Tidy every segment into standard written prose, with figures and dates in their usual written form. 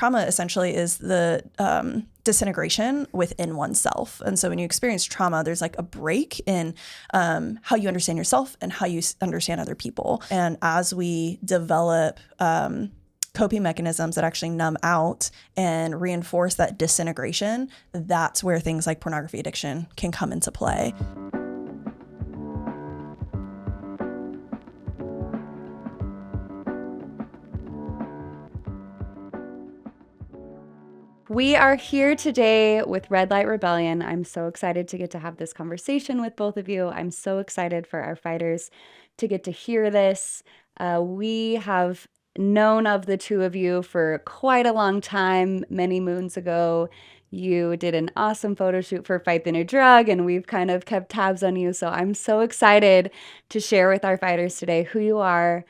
trauma essentially is the disintegration within oneself. And so when you experience trauma, there's like a break in how you understand yourself and how you understand other people. And as we develop coping mechanisms that actually numb out and reinforce that disintegration, that's where things like pornography addiction can come into play. We are here today with Red Light Rebellion. I'm so excited to get to have this conversation with both of you. I'm so excited for our fighters to get to hear this. We have known of the two of you for quite a long time. Many moons ago, you did an awesome photo shoot for Fight the New Drug, and we've kind of kept tabs on you. So I'm so excited to share with our fighters today who you are,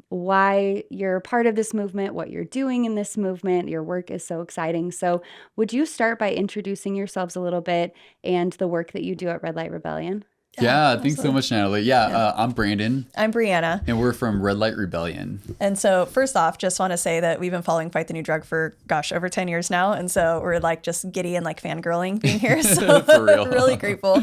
why you're part of this movement, what you're doing in this movement. Your work is so exciting. So would you start by introducing yourselves a little bit and the work that you do at Red Light Rebellion? Yeah, thanks so much, Natalie. Yeah. I'm Brandon. I'm Breanna. And we're from Red Light Rebellion. And so first off, just want to say that we've been following Fight the New Drug for, over 10 years now. And so we're like just giddy and like fangirling being here. So For real. really grateful.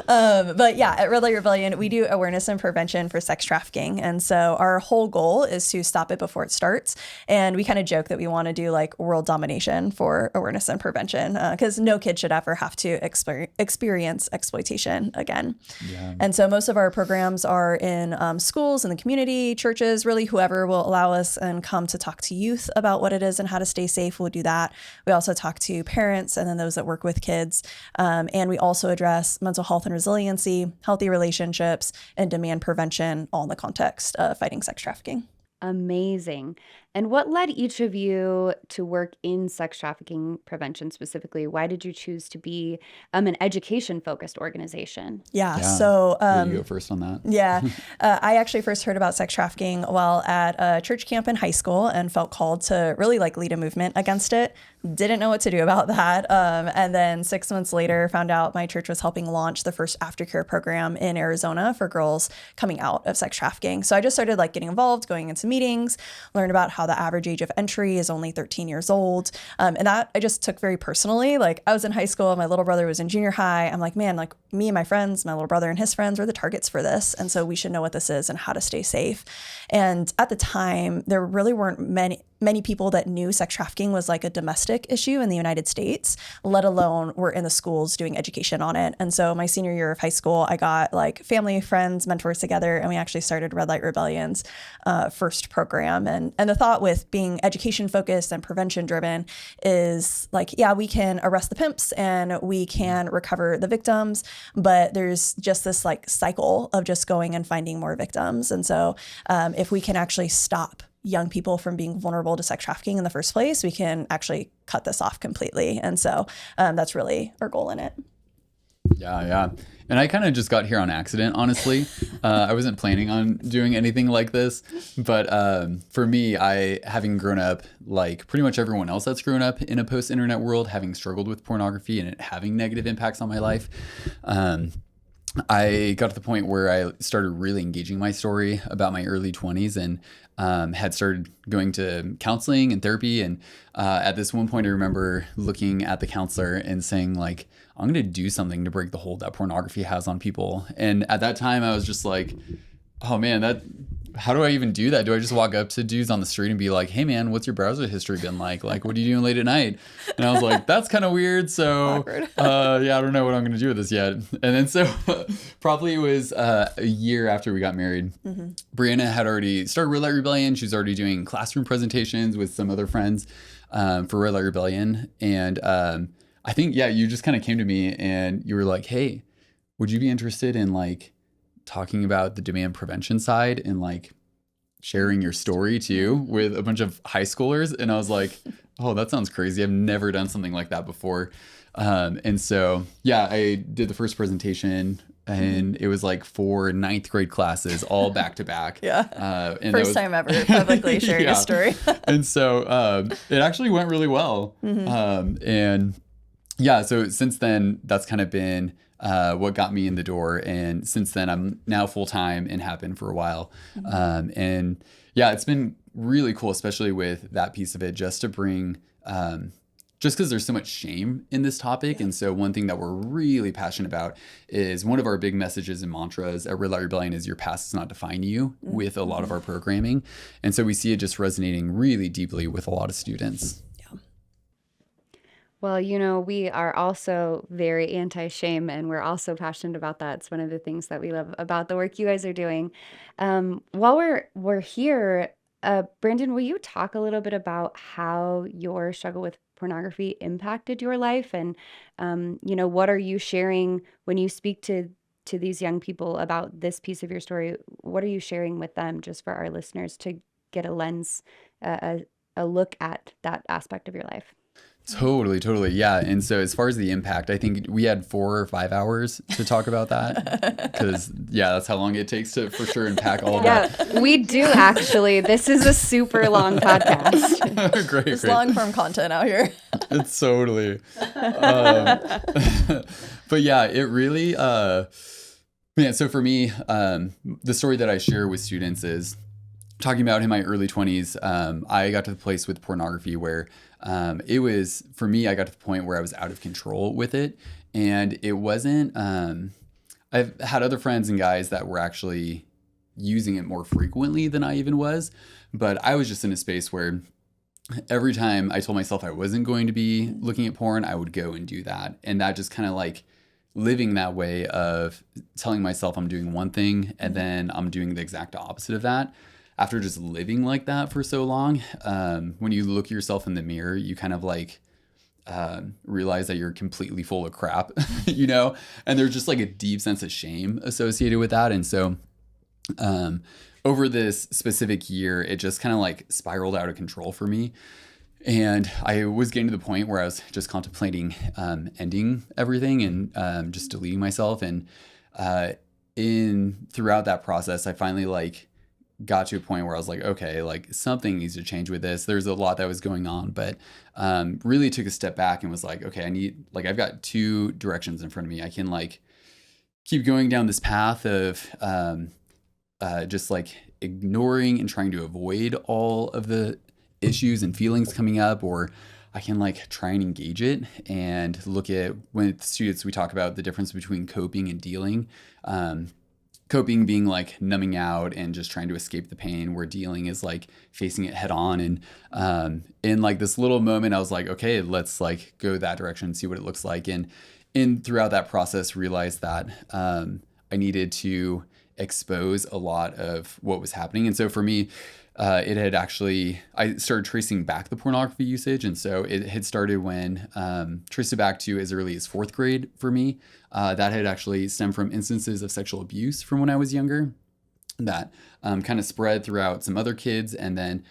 But yeah, at Red Light Rebellion, we do awareness and prevention for sex trafficking. And so our whole goal is to stop it before it starts. And we kind of joke that we want to do like world domination for awareness and prevention because no kid should ever have to experience exploitation again. Yeah. And so most of our programs are in schools, in the community, churches, really whoever will allow us and come to talk to youth about what it is and how to stay safe. We'll do that. We also talk to parents and then those that work with kids. And we also address mental health and resiliency, healthy relationships, and demand prevention, all in the context of fighting sex trafficking. Amazing. And what led each of you to work in sex trafficking prevention specifically? Why did you choose to be an education-focused organization? Yeah. So you go first on that. Yeah. I actually first heard about sex trafficking while at a church camp in high school and felt called to really like lead a movement against it. Didn't know what to do about that. And then 6 months later, found out my church was helping launch the first aftercare program in Arizona for girls coming out of sex trafficking. So I just started like getting involved, going into meetings, learned about how the average age of entry is only 13 years old. And that I just took very personally. Like I was in high school, my little brother was in junior high. I'm like, man, like me and my friends, my little brother and his friends were the targets for this. And so we should know what this is and how to stay safe. And at the time, there really weren't many people that knew sex trafficking was like a domestic issue in the United States, let alone were in the schools doing education on it. And so my senior year of high school, I got like family, friends, mentors together, and we actually started Red Light Rebellion's first program. And the thought with being education focused and prevention driven is like, yeah, we can arrest the pimps and we can recover the victims, but there's just this like cycle of just going and finding more victims. And so if we can actually stop young people from being vulnerable to sex trafficking in the first place, we can actually cut this off completely. And so that's really our goal in it. Yeah. And I kind of just got here on accident, honestly. I wasn't planning on doing anything like this. But for me, having grown up like pretty much everyone else that's grown up in a post-internet world, having struggled with pornography and it having negative impacts on my life, I got to the point where I started really engaging my story about my early 20s and had started going to counseling and therapy. And at this one point, I remember looking at the counselor and saying, like, I'm going to do something to break the hold that pornography has on people. And at that time, I was just like, oh, man, how do I even do that? Do I just walk up to dudes on the street and be like, hey, man, what's your browser history been like? Like, what are you doing late at night? And I was like, that's kind of weird. So, I don't know what I'm going to do with this yet. And then so probably it was a year after we got married. Mm-hmm. Breanna had already started Red Light Rebellion. She was already doing classroom presentations with some other friends for Red Light Rebellion. And I think, you just kind of came to me and you were like, hey, would you be interested in like talking about the demand prevention side and like sharing your story too with a bunch of high schoolers? And I was like, oh, that sounds crazy. I've never done something like that before. And so, I did the first presentation and it was like 4 ninth grade classes all back to back. And first time ever publicly sharing a story. And so it actually went really well. Mm-hmm. So since then, that's kind of been what got me in the door. And since then, I'm now full-time and have been for a while. Mm-hmm. It's been really cool, especially with that piece of it, just to bring, just because there's so much shame in this topic. And so one thing that we're really passionate about is one of our big messages and mantras at Red Light Rebellion is your past does not define you with a lot of our programming. And so we see it just resonating really deeply with a lot of students. Well, we are also very anti-shame, and we're also passionate about that. It's one of the things that we love about the work you guys are doing. While we're here, Brandon, will you talk a little bit about how your struggle with pornography impacted your life, and what are you sharing when you speak to these young people about this piece of your story? What are you sharing with them, just for our listeners to get a lens, a look at that aspect of your life? Totally. Yeah. And so as far as the impact, I think we had 4 or 5 hours to talk about that because, that's how long it takes to for sure unpack all of that. Yeah, we do actually. This is a super long podcast. Great. It's long form content out here. It's totally. But yeah, it really, so for me, the story that I share with students is talking about in my early 20s, I got to the place with pornography where it was, for me, I got to the point where I was out of control with it. And it wasn't, I've had other friends and guys that were actually using it more frequently than I even was. But I was just in a space where every time I told myself I wasn't going to be looking at porn, I would go and do that. And that just kind of like living that way of telling myself I'm doing one thing and then I'm doing the exact opposite of that. After just living like that for so long, when you look yourself in the mirror, you kind of like realize that you're completely full of crap, and there's just like a deep sense of shame associated with that. And so over this specific year, it just kind of like spiraled out of control for me. And I was getting to the point where I was just contemplating ending everything and just deleting myself. And throughout that process, I finally got to a point where I was like, okay, something needs to change with this. There's a lot that was going on, but really took a step back and was like, okay, I've got 2 directions in front of me. I can keep going down this path of just ignoring and trying to avoid all of the issues and feelings coming up, or I can try and engage it and look at, with students, we talk about the difference between coping and dealing. Coping being numbing out and just trying to escape the pain, where dealing is facing it head on. And in this little moment, I was like, okay, let's go that direction and see what it looks like. And throughout that process, realized that I needed to expose a lot of what was happening. And so for me, it had actually, I started tracing back the pornography usage. And so it had started when, traced it back to as early as 4th grade for me. That had actually stemmed from instances of sexual abuse from when I was younger that kind of spread throughout some other kids and then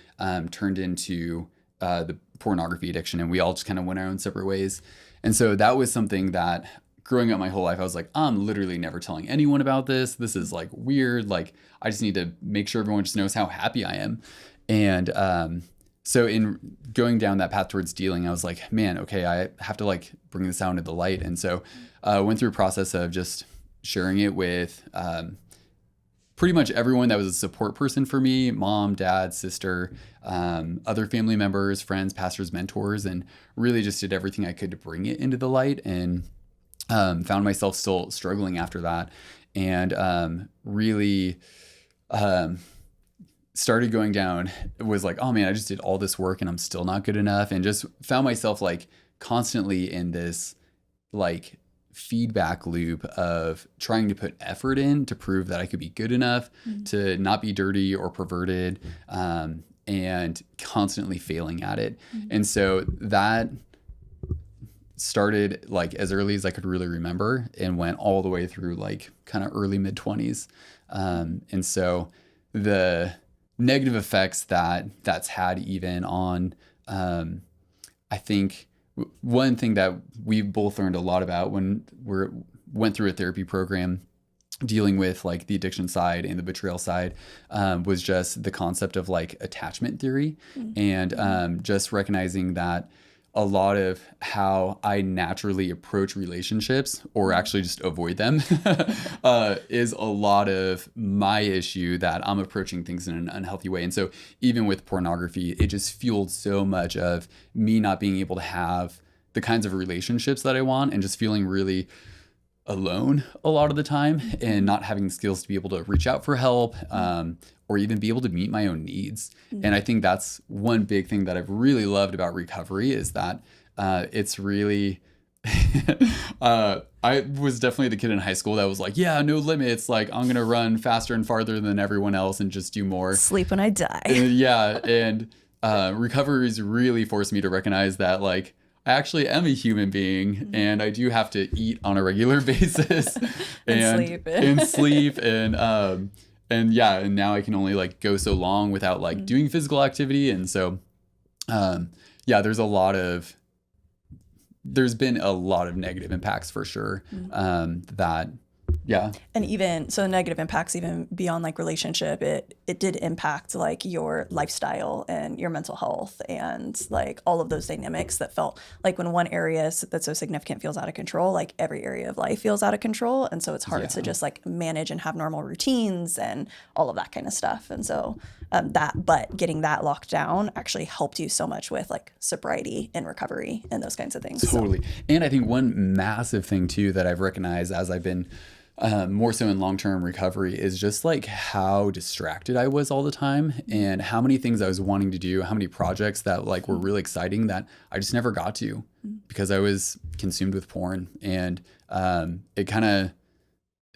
turned into the pornography addiction. And we all just kind of went our own separate ways. And so that was something that growing up my whole life, I was like, I'm literally never telling anyone about this. This is weird. I just need to make sure everyone just knows how happy I am. And so in going down that path towards dealing, I was like, man, okay, I have to bring this out into the light. And so went through a process of just sharing it with pretty much everyone that was a support person for me: mom, dad, sister, other family members, friends, pastors, mentors, and really just did everything I could to bring it into the light. And found myself still struggling after that, and really started going down. It was oh man, I just did all this work and I'm still not good enough, and just found myself constantly in this feedback loop of trying to put effort in to prove that I could be good enough, to not be dirty or perverted, and constantly failing at it. And so that started as early as I could really remember and went all the way through kind of early mid-20s. And so the negative effects that's had even on, I think one thing that we both learned a lot about when went through a therapy program dealing with the addiction side and the betrayal side, was just the concept of attachment theory, and just recognizing that a lot of how I naturally approach relationships or actually just avoid them is a lot of my issue that I'm approaching things in an unhealthy way. And so even with pornography, it just fueled so much of me not being able to have the kinds of relationships that I want and just feeling really alone a lot of the time and not having the skills to be able to reach out for help or even be able to meet my own needs. And I think that's one big thing that I've really loved about recovery is that it's really I was definitely the kid in high school that was like, yeah, no limits, like I'm gonna run faster and farther than everyone else and just do more. Sleep when I die. And recovery's really forced me to recognize that like I actually am a human being and I do have to eat on a regular basis and sleep and now I can only like go so long without like doing physical activity. And so there's been a lot of negative impacts for sure. And even so negative impacts even beyond like relationship, it did impact like your lifestyle and your mental health and like all of those dynamics that felt like when one area that's so significant feels out of control, like every area of life feels out of control. And so it's hard to just like manage and have normal routines and all of that kind of stuff. And so but getting that locked down actually helped you so much with like sobriety and recovery and those kinds of things. Totally. And I think one massive thing too that I've recognized as I've been more so in long-term recovery is just like how distracted I was all the time and how many things I was wanting to do, how many projects that like were really exciting that I just never got to because I was consumed with porn. And it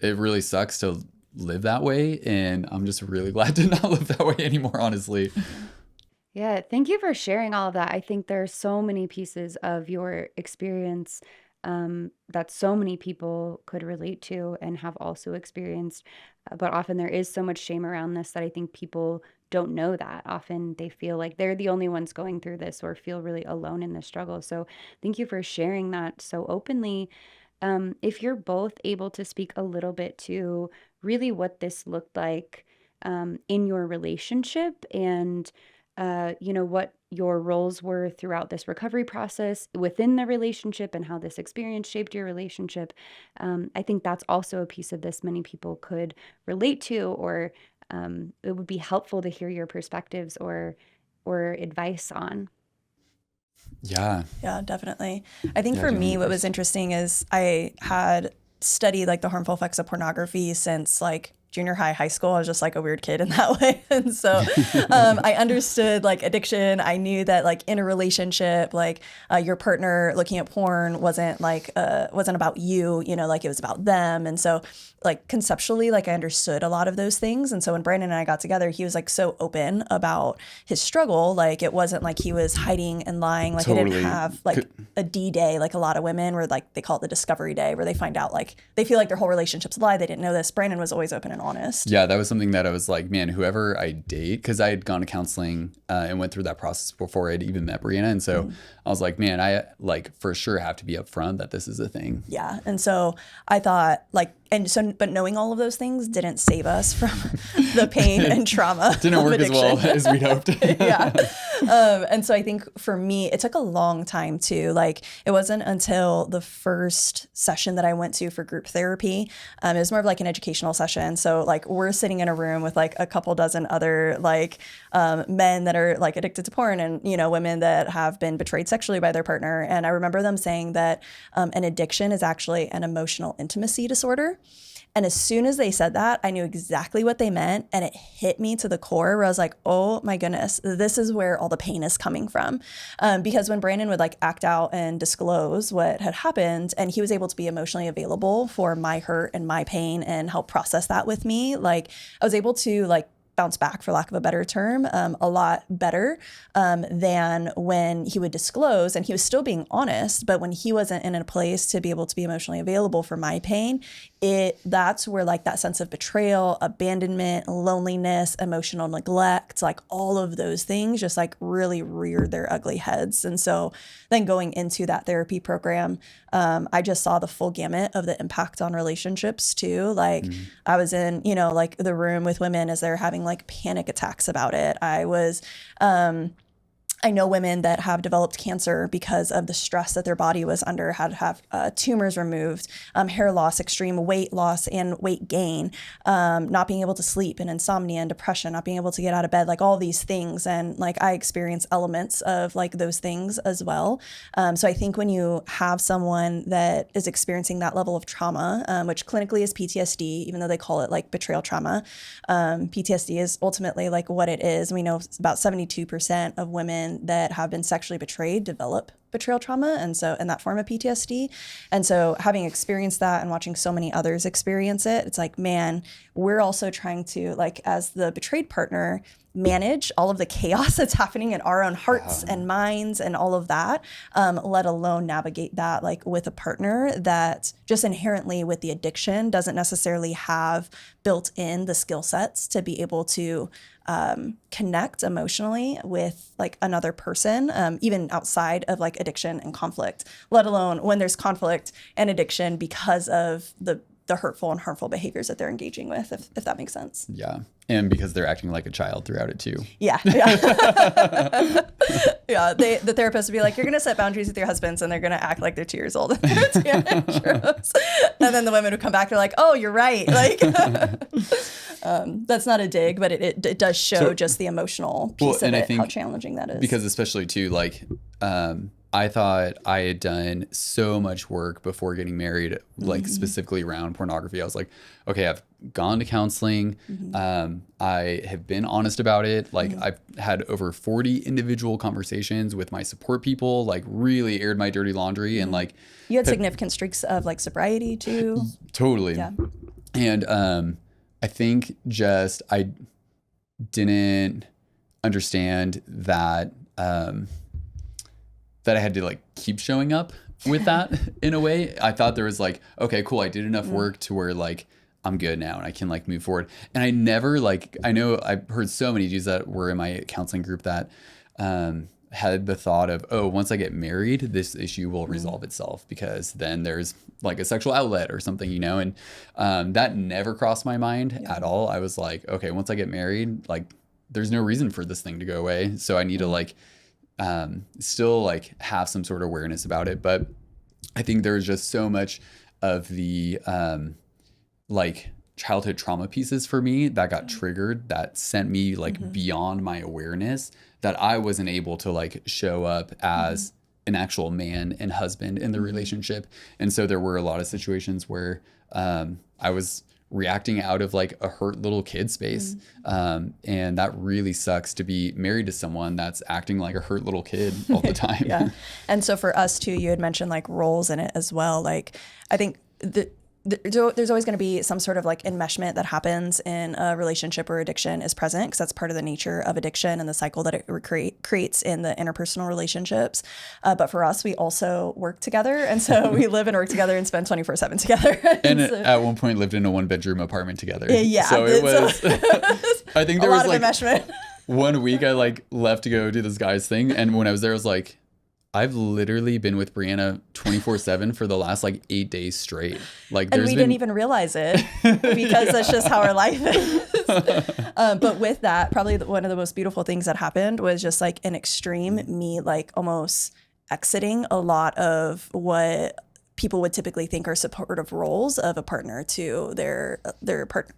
really sucks to live that way. And I'm just really glad to not live that way anymore, honestly. Yeah, thank you for sharing all of that. I think there are so many pieces of your experience that so many people could relate to and have also experienced. But often there is so much shame around this that I think people don't know that. Often they feel like they're the only ones going through this or feel really alone in the struggle. So thank you for sharing that so openly. If you're both able to speak a little bit to really what this looked like in your relationship and what your roles were throughout this recovery process within the relationship and how this experience shaped your relationship. I think that's also a piece of this many people could relate to, or it would be helpful to hear your perspectives or advice on. Yeah, definitely. I think for me, what was interesting is I had studied like the harmful effects of pornography since like junior high school. I was just like a weird kid in that way. And so I understood like addiction. I knew that like in a relationship, like your partner looking at porn wasn't about you, like it was about them. And so like conceptually, like I understood a lot of those things. And so when Brandon and I got together, he was like so open about his struggle. Like it wasn't like he was hiding and lying. Like I didn't have like a D-Day, like a lot of women where like they call it the discovery day, where they find out like they feel like their whole relationship's a lie. They didn't know this. Brandon was always open and honest. Yeah, that was something that I was like, man, whoever I date, because I had gone to counseling and went through that process before I'd even met Breanna. And so I was like, man, I like for sure have to be upfront that this is a thing. Yeah. And so I thought like, but knowing all of those things didn't save us from the pain and trauma. Didn't work addiction. as well as we'd hoped. Yeah. And so I think for me, it took a long time too. Like it wasn't until the first session that I went to for group therapy. It was more of like an educational session. So like we're sitting in a room with like a couple dozen other like men that are like addicted to porn and, women that have been betrayed sexually by their partner. And I remember them saying that an addiction is actually an emotional intimacy disorder. And as soon as they said that, I knew exactly what they meant. And it hit me to the core where I was like, oh my goodness, this is where all the pain is coming from. Because when Brandon would like act out and disclose what had happened, and he was able to be emotionally available for my hurt and my pain and help process that with me, like I was able to like bounce back, for lack of a better term, a lot better than when he would disclose. And he was still being honest, but when he wasn't in a place to be able to be emotionally available for my pain, that's where like that sense of betrayal, abandonment, loneliness, emotional neglect, like all of those things just like really reared their ugly heads. And so then going into that therapy program, I just saw the full gamut of the impact on relationships too. Like I was in, like the room with women as they're having like panic attacks about it. I was I know women that have developed cancer because of the stress that their body was under, had to have tumors removed, hair loss, extreme weight loss and weight gain, not being able to sleep and insomnia and depression, not being able to get out of bed, like all these things. And like I experience elements of like those things as well. So I think when you have someone that is experiencing that level of trauma, which clinically is PTSD, even though they call it like betrayal trauma, PTSD is ultimately like what it is. We know about 72% of women that have been sexually betrayed develop betrayal trauma, and so in that form of PTSD. And so having experienced that and watching so many others experience it, it's like, man, we're also trying to, like, as the betrayed partner, manage all of the chaos that's happening in our own hearts and minds and all of that, let alone navigate that like with a partner that just inherently with the addiction doesn't necessarily have built in the skill sets to be able to connect emotionally with like another person, even outside of like addiction and conflict, let alone when there's conflict and addiction because of the hurtful and harmful behaviors that they're engaging with, if that makes sense. Yeah. And because they're acting like a child throughout it too. Yeah. Yeah. The therapist would be like, you're going to set boundaries with your husbands and they're going to act like they're 2 years old. And then the women would come back, they're like, oh, you're right. Like, that's not a dig, but it does show just the emotional piece of it, how challenging that is. Because especially too, like, I thought I had done so much work before getting married, like specifically around pornography. I was like, okay, I've gone to counseling. I have been honest about it. Like I've had over 40 individual conversations with my support people, like really aired my dirty laundry and like. You had significant streaks of like sobriety too. Totally. Yeah. And I think just I didn't understand that that I had to like keep showing up with that in a way. I thought there was like, okay, cool. I did enough work to where like, I'm good now and I can like move forward. And I never like, I know I've heard so many dudes that were in my counseling group that had the thought of, oh, once I get married, this issue will resolve itself because then there's like a sexual outlet or something, you know? And that never crossed my mind at all. I was like, okay, once I get married, like there's no reason for this thing to go away. So I need to like, still like have some sort of awareness about it. But I think there's just so much of the like childhood trauma pieces for me that got triggered that sent me like beyond my awareness that I wasn't able to like show up as an actual man and husband in the relationship. And so there were a lot of situations where I was reacting out of like a hurt little kid space. And that really sucks to be married to someone that's acting like a hurt little kid all the time. Yeah. And so for us too, you had mentioned like roles in it as well. Like, I think there's always going to be some sort of like enmeshment that happens in a relationship where addiction is present, because that's part of the nature of addiction and the cycle that it creates in the interpersonal relationships. But for us, we also work together. And so we live and work together and spend 24/7 together. And so, at one point lived in a 1-bedroom apartment together. Yeah. So it was, I think there was like enmeshment. 1 week I like left to go do this guy's thing. And when I was there, I was like, I've literally been with Breanna 24/7 for the last like 8 days straight. Like, and we didn't even realize it because that's just how our life is. But with that, probably one of the most beautiful things that happened was just like an extreme me, like almost exiting a lot of what people would typically think are supportive roles of a partner to their partner,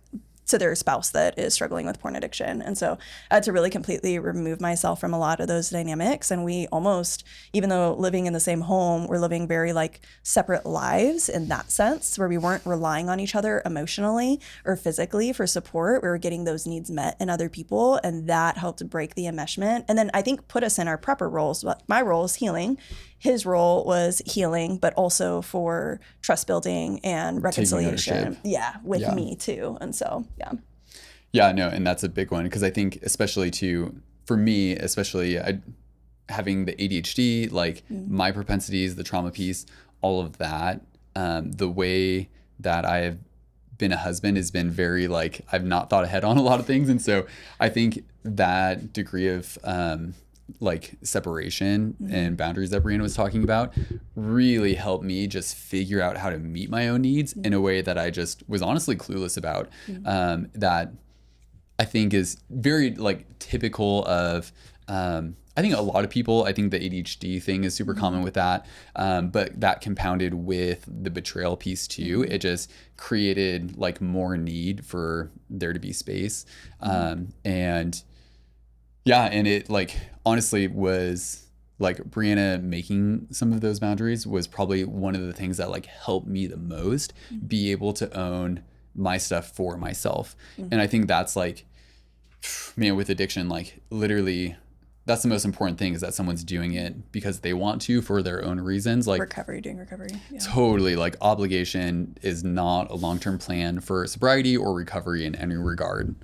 to their spouse that is struggling with porn addiction. And so I had to really completely remove myself from a lot of those dynamics. And we almost, even though living in the same home, we're living very like separate lives in that sense, where we weren't relying on each other emotionally or physically for support. We were getting those needs met in other people. And that helped break the enmeshment. And then I think put us in our proper roles. My role is healing. His role was healing, but also for trust building and reconciliation. Yeah, with me too. And so, yeah. Yeah, no, and that's a big one, because I think especially for me, especially having the ADHD, like my propensities, the trauma piece, all of that, the way that I have been a husband has been very like, I've not thought ahead on a lot of things. And so I think that degree of like separation and boundaries that Breanna was talking about really helped me just figure out how to meet my own needs in a way that I just was honestly clueless about, that I think is very like typical of I think a lot of people, I think the ADHD thing is super common with that. But that compounded with the betrayal piece too, it just created like more need for there to be space. And yeah, and it like honestly was like Breanna making some of those boundaries was probably one of the things that like helped me the most be able to own my stuff for myself. And I think that's like, man, with addiction, like literally that's the most important thing, is that someone's doing it because they want to for their own reasons. Like doing recovery. Yeah. Totally. Like obligation is not a long-term plan for sobriety or recovery in any regard.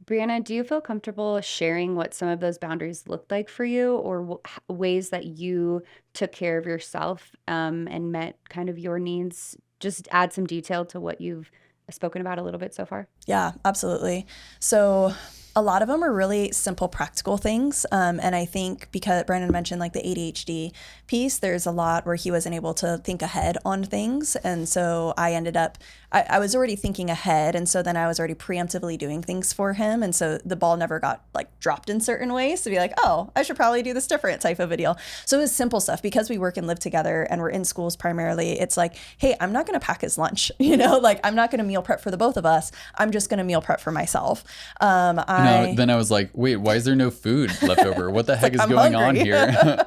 Breanna, do you feel comfortable sharing what some of those boundaries looked like for you, or ways that you took care of yourself and met kind of your needs? Just add some detail to what you've spoken about a little bit so far. Yeah, absolutely. So a lot of them are really simple, practical things. And I think because Brandon mentioned like the ADHD piece, there's a lot where he wasn't able to think ahead on things. And so I ended up, I was already thinking ahead. And so then I was already preemptively doing things for him. And so the ball never got like dropped in certain ways to be like, oh, I should probably do this different type of a deal. So it was simple stuff because we work and live together and we're in schools primarily. It's like, hey, I'm not going to pack his lunch, like I'm not going to meal prep for the both of us. I'm just going to meal prep for myself. Then I was like, wait, why is there no food left over? What the heck is going on here?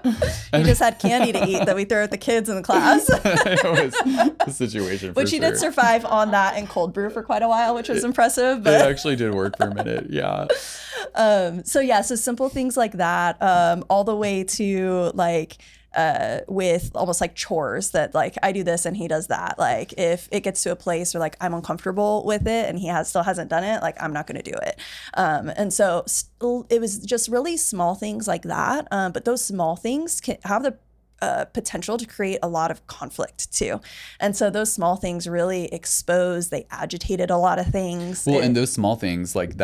We just had candy to eat that we throw at the kids in the class. It was a situation for Which he sure. did survive on that and cold brew for quite a while, which was impressive. But it actually did work for a minute. Yeah. So simple things like that, all the way to like, with almost like chores that like I do this and he does that. Like if it gets to a place where like I'm uncomfortable with it and he still hasn't done it, like I'm not going to do it. And so it was just really small things like that. But those small things can have the potential to create a lot of conflict too. And so those small things really they agitated a lot of things. Well, and those small things, like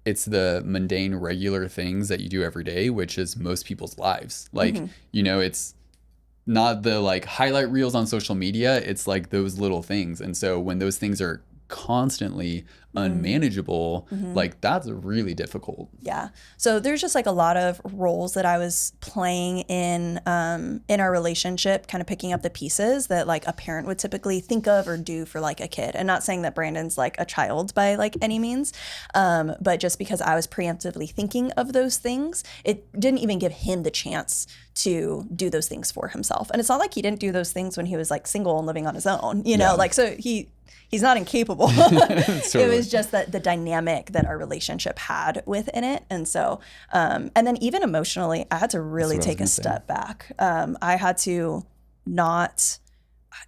it's the mundane, regular things that you do every day, which is most people's lives. Like, it's not the like highlight reels on social media. It's like those little things. And so when those things are constantly unmanageable, like that's really difficult. Yeah. So there's just like a lot of roles that I was playing in our relationship, kind of picking up the pieces that like a parent would typically think of or do for like a kid. And not saying that Brandon's like a child by like any means, but just because I was preemptively thinking of those things, it didn't even give him the chance to do those things for himself. And it's not like he didn't do those things when he was like single and living on his own, like, so he's not incapable. Totally. It was just that the dynamic that our relationship had within it. And so, and then even emotionally, I had to really take a step back. I had to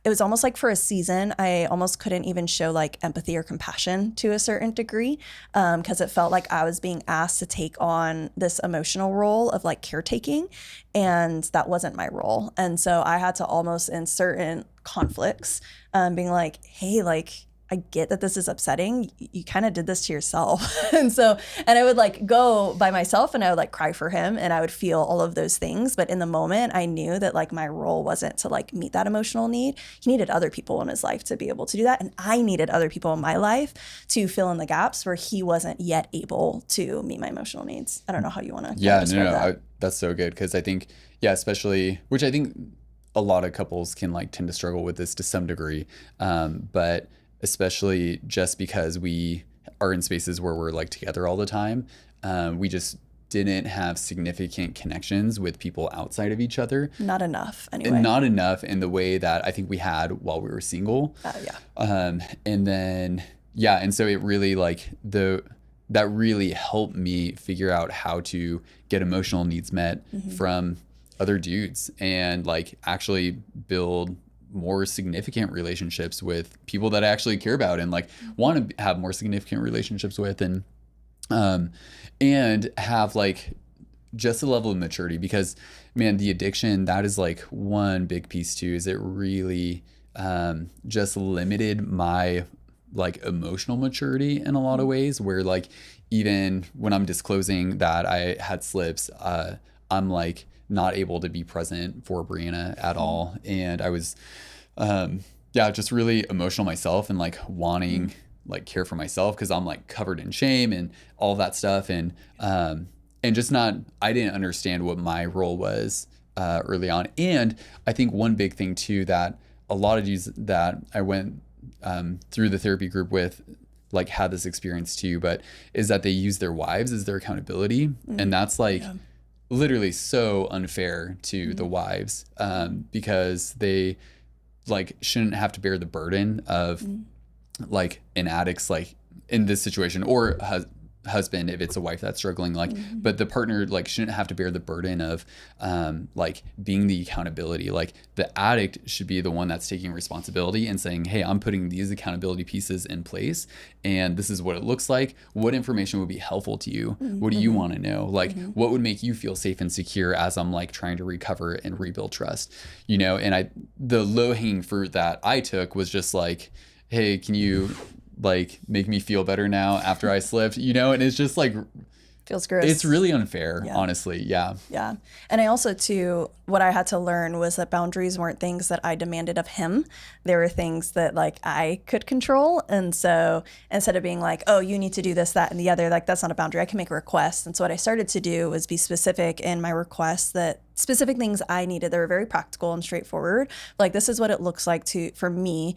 it was almost like for a season, I almost couldn't even show like empathy or compassion to a certain degree, because it felt like I was being asked to take on this emotional role of like caretaking, and that wasn't my role. And so I had to almost in certain conflicts, being like, hey, like, I get that this is upsetting. You kind of did this to yourself. And I would like go by myself and I would like cry for him and I would feel all of those things. But in the moment, I knew that like my role wasn't to like meet that emotional need. He needed other people in his life to be able to do that. And I needed other people in my life to fill in the gaps where he wasn't yet able to meet my emotional needs. I don't know how you want to describe that. That's so good. Because I think, especially, which I think a lot of couples can like tend to struggle with this to some degree. But especially just because we are in spaces where we're like together all the time. We just didn't have significant connections with people outside of each other. Not enough, anyway. Not enough in the way that I think we had while we were single. And so it really like that really helped me figure out how to get emotional needs met from other dudes and like actually build more significant relationships with people that I actually care about and like want to have more significant relationships with, and have like just a level of maturity, because man, the addiction, that is like one big piece too, is it really just limited my like emotional maturity in a lot of ways, where like even when I'm disclosing that I had slips, I'm like not able to be present for Breanna at all. And I was, just really emotional myself and like wanting like care for myself, because I'm like covered in shame and all that stuff. And and just not, I didn't understand what my role was early on. And I think one big thing too, that a lot of these that I went through the therapy group with, like, had this experience too, but is that they use their wives as their accountability. And that's like literally so unfair to the wives, because they like shouldn't have to bear the burden of like an addict's, like in this situation, or husband if it's a wife that's struggling, like but the partner like shouldn't have to bear the burden of like being the accountability. Like the addict should be the one that's taking responsibility and saying, hey, I'm putting these accountability pieces in place, and this is what it looks like. What information would be helpful to you? What do you want to know? Like what would make you feel safe and secure as I'm like trying to recover and rebuild trust, you know? And the low-hanging fruit that I took was just like, hey, can you like make me feel better now after I slipped, you know? And it's just like, feels gross. It's really unfair, honestly. Yeah. Yeah. And I also too, what I had to learn was that boundaries weren't things that I demanded of him. They were things that like I could control. And so instead of being like, oh, you need to do this, that, and the other, like that's not a boundary. I can make a request. And so what I started to do was be specific in my requests, that specific things I needed. They were very practical and straightforward. Like this is what it looks like for me,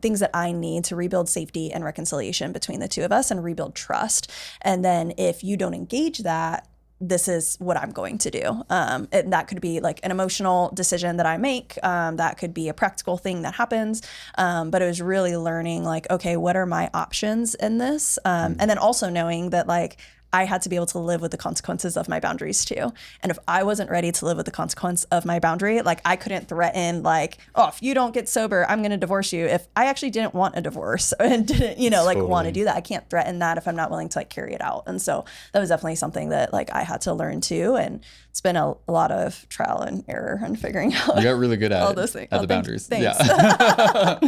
things that I need to rebuild safety and reconciliation between the two of us and rebuild trust. And then if you don't engage that, this is what I'm going to do. And that could be like an emotional decision that I make. That could be a practical thing that happens. But it was really learning like, okay, what are my options in this? And then also knowing that like, I had to be able to live with the consequences of my boundaries too. And if I wasn't ready to live with the consequence of my boundary, like I couldn't threaten like, oh, if you don't get sober, I'm going to divorce you. If I actually didn't want a divorce and didn't, you know, like want to do that, I can't threaten that if I'm not willing to like carry it out. And so that was definitely something that like I had to learn too. And it's been a lot of trial and error and figuring out. You got really good at all those things. At the boundaries. Thanks. Yeah.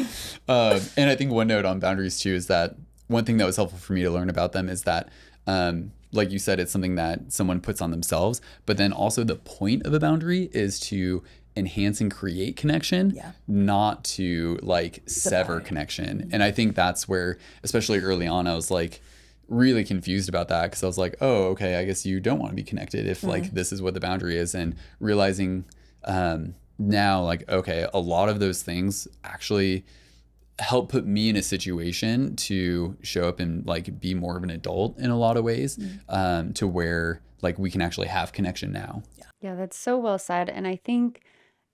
And I think one note on boundaries too is that one thing that was helpful for me to learn about them is that like you said, it's something that someone puts on themselves, but then also the point of a boundary is to enhance and create connection, not to like sever connection. And I think that's where, especially early on, I was like really confused about that, because I was like, oh, okay, I guess you don't want to be connected if like this is what the boundary is. And realizing now like, okay, a lot of those things actually help put me in a situation to show up and like be more of an adult in a lot of ways, to where like we can actually have connection now. Yeah, that's so well said. And I think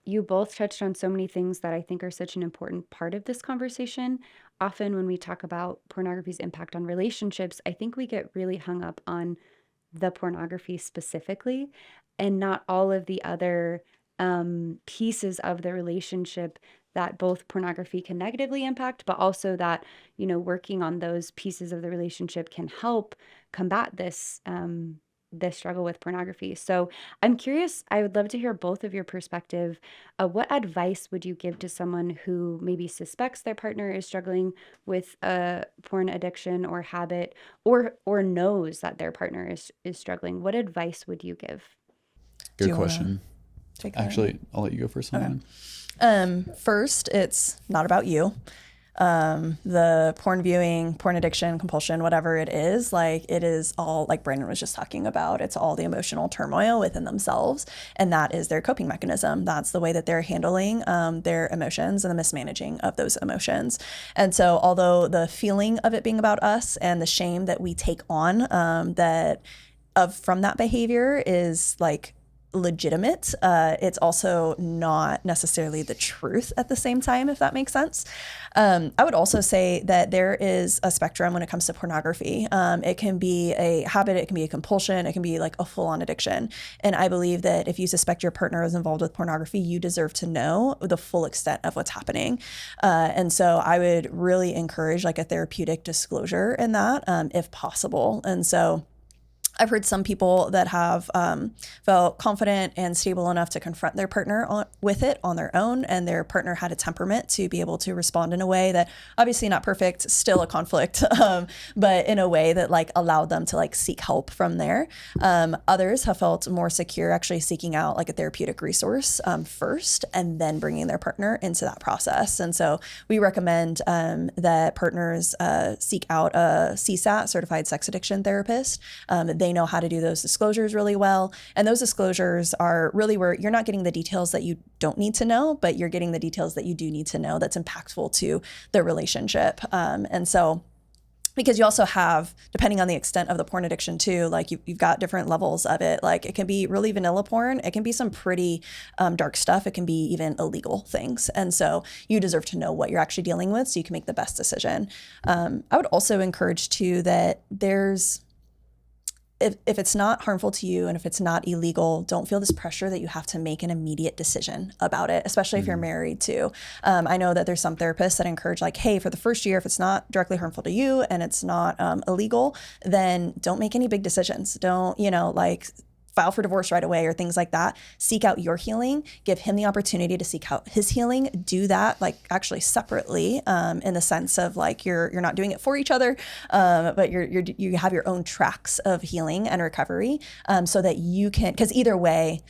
you both touched on so many things that I think are such an important part of this conversation. Often when we talk about pornography's impact on relationships, I think we get really hung up on the pornography specifically and not all of the other pieces of the relationship that both pornography can negatively impact, but also that, you know, working on those pieces of the relationship can help combat this struggle with pornography. So I'm curious, I would love to hear both of your perspective. What advice would you give to someone who maybe suspects their partner is struggling with a porn addiction or habit, or knows that their partner is struggling? What advice would you give? Good question. Actually, I'll let you go first on that. First, it's not about you. The porn viewing, porn addiction, compulsion, whatever it is, like it is all, like Brandon was just talking about, it's all the emotional turmoil within themselves. And that is their coping mechanism. That's the way that they're handling their emotions and the mismanaging of those emotions. And so although the feeling of it being about us and the shame that we take on from that behavior is like legitimate, it's also not necessarily the truth at the same time, if that makes sense. I would also say that there is a spectrum when it comes to pornography. It can be a habit, it can be a compulsion, it can be like a full-on addiction. And I believe that if you suspect your partner is involved with pornography, you deserve to know the full extent of what's happening. And so I would really encourage like a therapeutic disclosure in that, if possible. And so I've heard some people that have felt confident and stable enough to confront their partner with it on their own, and their partner had a temperament to be able to respond in a way that, obviously not perfect, still a conflict, but in a way that like allowed them to like seek help from there. Others have felt more secure actually seeking out like a therapeutic resource first, and then bringing their partner into that process. And so we recommend that partners seek out a CSAT, certified sex addiction therapist. They they know how to do those disclosures really well. And those disclosures are really where you're not getting the details that you don't need to know, but you're getting the details that you do need to know that's impactful to the relationship. And so, because you also have, depending on the extent of the porn addiction too, like you've got different levels of it. Like it can be really vanilla porn. It can be some pretty dark stuff. It can be even illegal things. And so you deserve to know what you're actually dealing with so you can make the best decision. I would also encourage too that if it's not harmful to you and if it's not illegal, don't feel this pressure that you have to make an immediate decision about it, especially if you're married too. I know that there's some therapists that encourage like, hey, for the first year, if it's not directly harmful to you and it's not illegal, then don't make any big decisions. Don't, like file for divorce right away or things like that. Seek out your healing, give him the opportunity to seek out his healing, do that like actually separately in the sense of like you're not doing it for each other, but you have your own tracks of healing and recovery so that you can, because either way,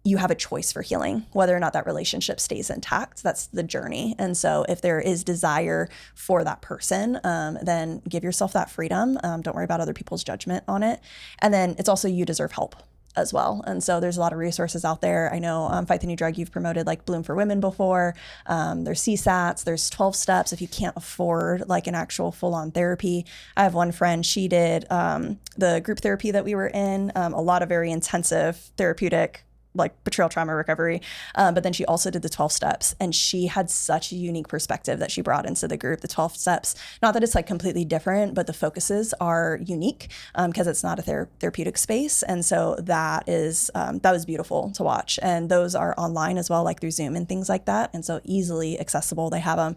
you have a choice for healing, whether or not that relationship stays intact. That's the journey. And so if there is desire for that person, then give yourself that freedom. Don't worry about other people's judgment on it. And then it's also, you deserve help as well. And so there's a lot of resources out there. I know Fight the New Drug, you've promoted like Bloom for Women before. There's CSATs, there's 12 steps if you can't afford like an actual full-on therapy. I have one friend, she did the group therapy that we were in, a lot of very intensive therapeutic like betrayal trauma recovery. But then she also did the 12 steps, and she had such a unique perspective that she brought into the group. The 12 steps, not that it's like completely different, but the focuses are unique because it's not a therapeutic space. And so that was beautiful to watch. And those are online as well, like through Zoom and things like that. And so easily accessible. They have them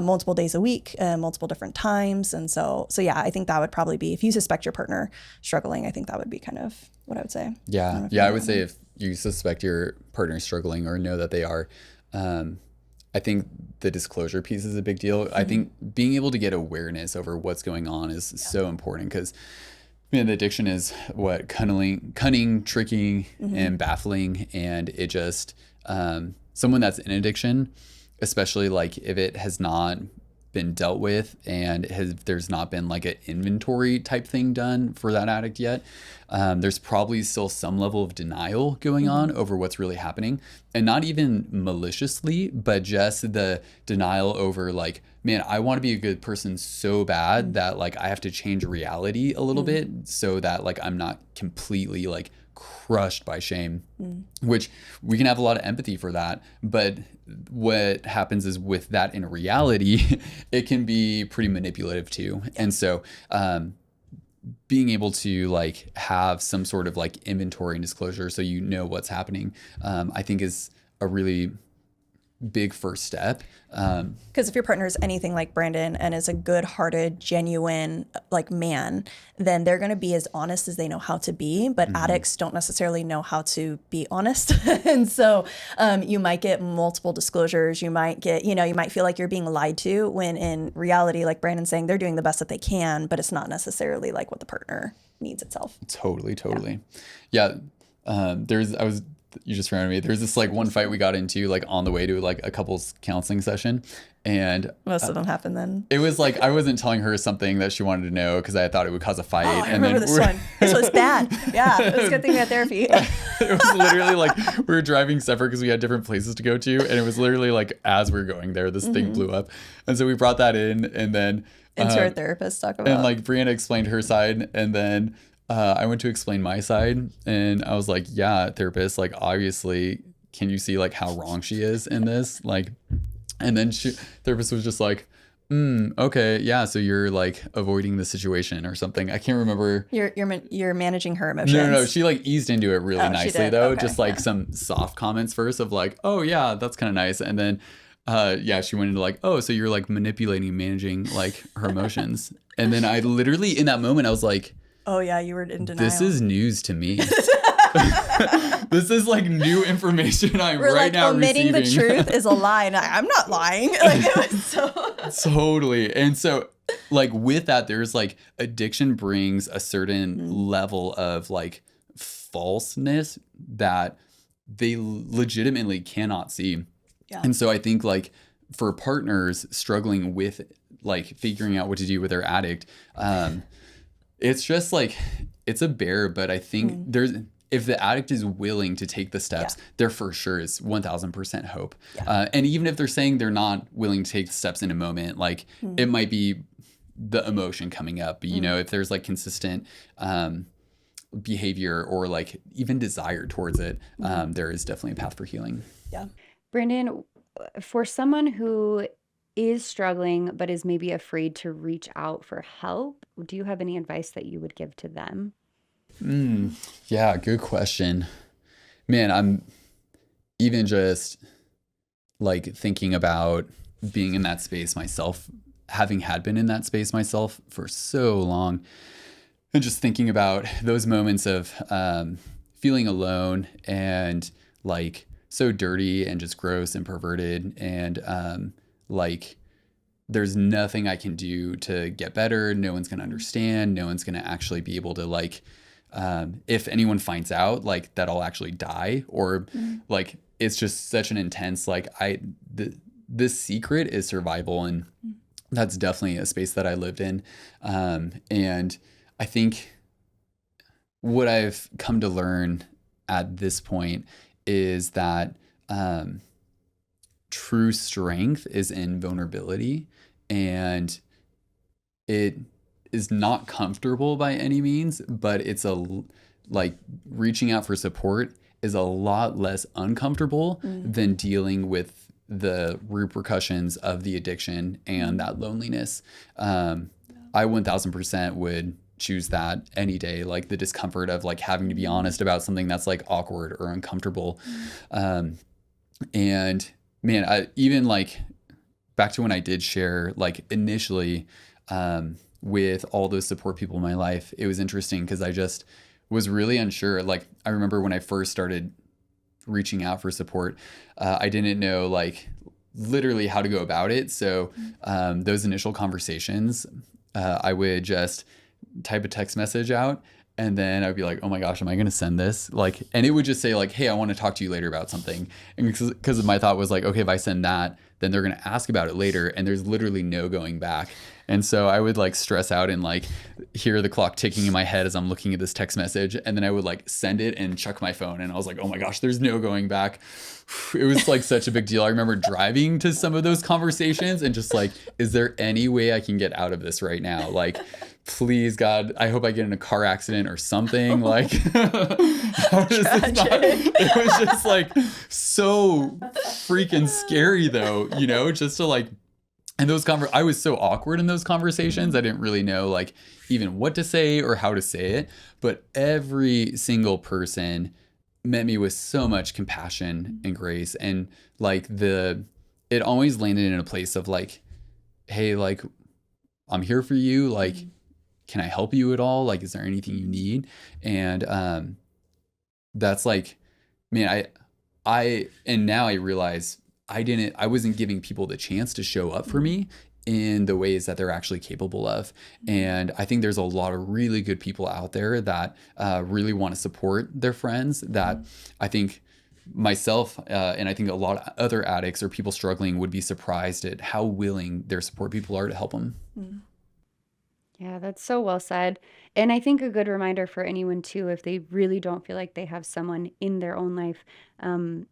multiple days a week, multiple different times. And so yeah, I think that would probably be, if you suspect your partner struggling, I think that would be kind of what I would say. Yeah. I would say if you suspect your partner struggling or know that they are, I think the disclosure piece is a big deal. Mm-hmm. I think being able to get awareness over what's going on is so important because the addiction is what cunning, tricky, and baffling. And it just, someone that's in addiction, especially like if it has not been dealt with and there's not been like an inventory type thing done for that addict yet, there's probably still some level of denial going on over what's really happening, and not even maliciously, but just the denial over like, man, I want to be a good person so bad that like I have to change reality a little bit so that like I'm not completely like crushed by shame, which we can have a lot of empathy for that. But what happens is with that in reality, it can be pretty manipulative too. And so being able to like have some sort of like inventory and disclosure so you know what's happening, I think is a really big first step. Because if your partner is anything like Brandon and is a good-hearted, genuine like man, then they're going to be as honest as they know how to be. But addicts don't necessarily know how to be honest, and so you might get multiple disclosures. You might get, you might feel like you're being lied to when in reality, like Brandon's saying, they're doing the best that they can, but it's not necessarily like what the partner needs itself. Totally. Yeah. You just reminded me, there's this like one fight we got into like on the way to like a couples counseling session, and most of them happen then. It was like I wasn't telling her something that she wanted to know because I thought it would cause a fight. Oh, I remember this one. This was bad. Yeah, it was a good thing we had therapy. It was literally like we were driving separate because we had different places to go to, and it was literally like as we were going there, this thing blew up, and so we brought that in, and then into our therapist talk about. And like Breanna explained her side, and then I went to explain my side, and I was like, yeah, therapist, like obviously, can you see like how wrong she is in this? Like, and then therapist was just like, okay, yeah, so you're like avoiding the situation or something. I can't remember. You're managing her emotions. No. She like eased into it really nicely though. Okay, just like some soft comments first of like, oh yeah, that's kind of nice. And then, she went into like, oh, so you're like manipulating, managing like her emotions. And then I literally in that moment, I was like, oh yeah, you were in denial. This is news to me. This is like new information I'm we're right like, now omitting receiving. The truth is a lie. And I'm not lying. Like it was so totally. And so like with that, there's like addiction brings a certain level of like falseness that they legitimately cannot see. Yeah. And so I think like for partners struggling with like figuring out what to do with their addict, it's just like it's a bear, but I think if the addict is willing to take the steps, there for sure is 1000% hope. And even if they're saying they're not willing to take the steps in a moment, like it might be the emotion coming up, but, you know, if there's like consistent behavior or like even desire towards it, there is definitely a path for healing. Yeah. Brandon, for someone who is struggling but is maybe afraid to reach out for help, do you have any advice that you would give to them? Yeah, good question. Man, I'm even just like thinking about being in that space myself, having had been in that space myself for so long, and just thinking about those moments of feeling alone and like so dirty and just gross and perverted, and like there's nothing I can do to get better. No one's gonna understand. No one's gonna actually be able to like, if anyone finds out, like that I'll actually die, or like it's just such an intense like this secret is survival, and that's definitely a space that I lived in, and I think what I've come to learn at this point is that true strength is in vulnerability, and it is not comfortable by any means, but it's like reaching out for support is a lot less uncomfortable than dealing with the repercussions of the addiction and that loneliness. I 1000% would choose that any day, like the discomfort of like having to be honest about something that's like awkward or uncomfortable. And man, I even like back to when I did share like initially with all those support people in my life, it was interesting because I just was really unsure. Like I remember when I first started reaching out for support, I didn't know like literally how to go about it. So those initial conversations, I would just type a text message out, and then I'd be like, oh my gosh, am I going to send this? Like, and it would just say like, hey, I want to talk to you later about something. And because my thought was like, okay, if I send that, then they're going to ask about it later, and there's literally no going back. And so I would like stress out and like hear the clock ticking in my head as I'm looking at this text message. And then I would like send it and chuck my phone. And I was like, oh my gosh, there's no going back. It was like such a big deal. I remember driving to some of those conversations and just like, is there any way I can get out of this right now? Like, please, God, I hope I get in a car accident or something. Like, it was just like so freaking scary though, you know, just to like, and those I was so awkward in those conversations. I didn't really know like even what to say or how to say it, but every single person met me with so much compassion and grace, and like it always landed in a place of like, hey, like I'm here for you. Like, can I help you at all? Like, is there anything you need? And that's like, man, and now I realize I wasn't giving people the chance to show up for me in the ways that they're actually capable of. And I think there's a lot of really good people out there that really want to support their friends, that I think myself and I think a lot of other addicts or people struggling would be surprised at how willing their support people are to help them. Yeah, that's so well said. And I think a good reminder for anyone too, if they really don't feel like they have someone in their own life,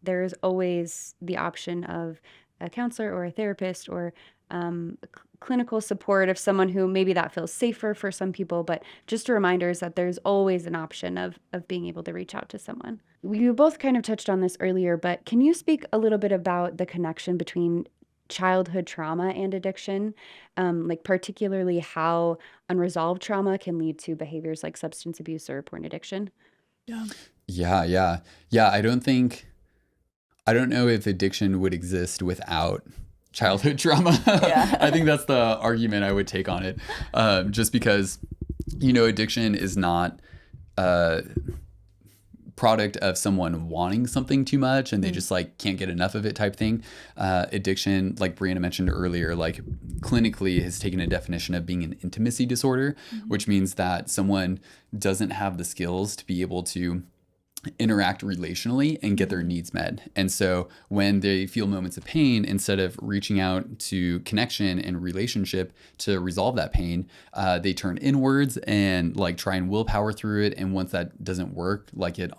there is always the option of a counselor or a therapist or clinical support of someone who maybe that feels safer for some people, but just a reminder is that there's always an option of being able to reach out to someone. You both kind of touched on this earlier, but can you speak a little bit about the connection between childhood trauma and addiction, like particularly how unresolved trauma can lead to behaviors like substance abuse or porn addiction? Yeah. I don't know if addiction would exist without childhood trauma. I think that's the argument I would take on it. Just because, you know, addiction is not product of someone wanting something too much and they just like can't get enough of it type thing. Addiction, like Breanna mentioned earlier, like clinically has taken a definition of being an intimacy disorder, which means that someone doesn't have the skills to be able to interact relationally and get their needs met. And so when they feel moments of pain, instead of reaching out to connection and relationship to resolve that pain, they turn inwards and like try and willpower through it. And once that doesn't work, like it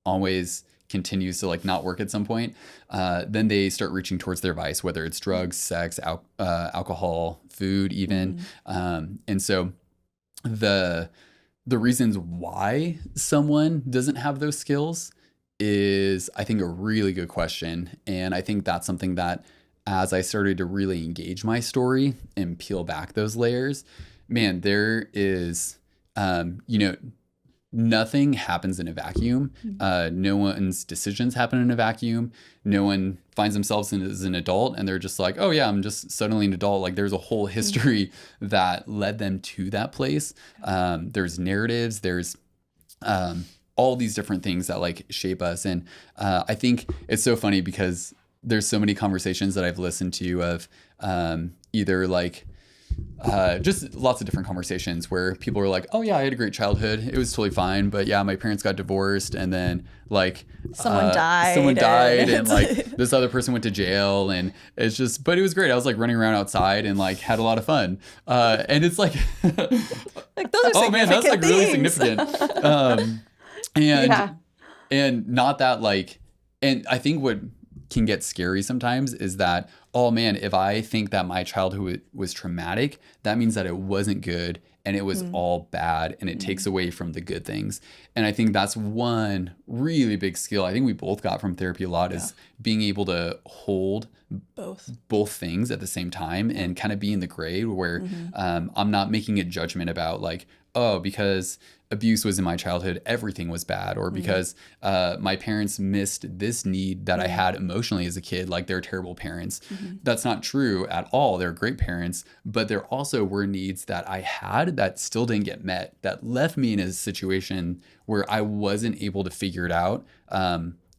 always continues to like not work at some point, then they start reaching towards their vice, whether it's drugs, sex, alcohol, food, even. And so the reasons why someone doesn't have those skills is, I think, a really good question. And I think that's something that as I started to really engage my story and peel back those layers, man, there is, nothing happens in a vacuum. No one's decisions happen in a vacuum. No one finds themselves as an adult and they're just like, oh yeah, I'm just suddenly an adult. Like there's a whole history that led them to that place. There's narratives, there's all these different things that like shape us. And I think it's so funny because there's so many conversations that I've listened to of either like, just lots of different conversations where people are like, oh yeah, I had a great childhood. It was totally fine. But yeah, my parents got divorced and then like someone died and like this other person went to jail and it's just, but it was great. I was like running around outside and like had a lot of fun. And it's like, like those are oh man, that's like really significant. And not that like, and I think what can get scary sometimes is that, oh man, if I think that my childhood was traumatic, that means that it wasn't good and it was all bad and it takes away from the good things. And I think that's one really big skill I think we both got from therapy a lot is being able to hold both things at the same time and kind of be in the gray where I'm not making a judgment about like, oh, because abuse was in my childhood, everything was bad, or because my parents missed this need that I had emotionally as a kid, like they're terrible parents. That's not true at all. They're great parents, but there also were needs that I had that still didn't get met, that left me in a situation where I wasn't able to figure it out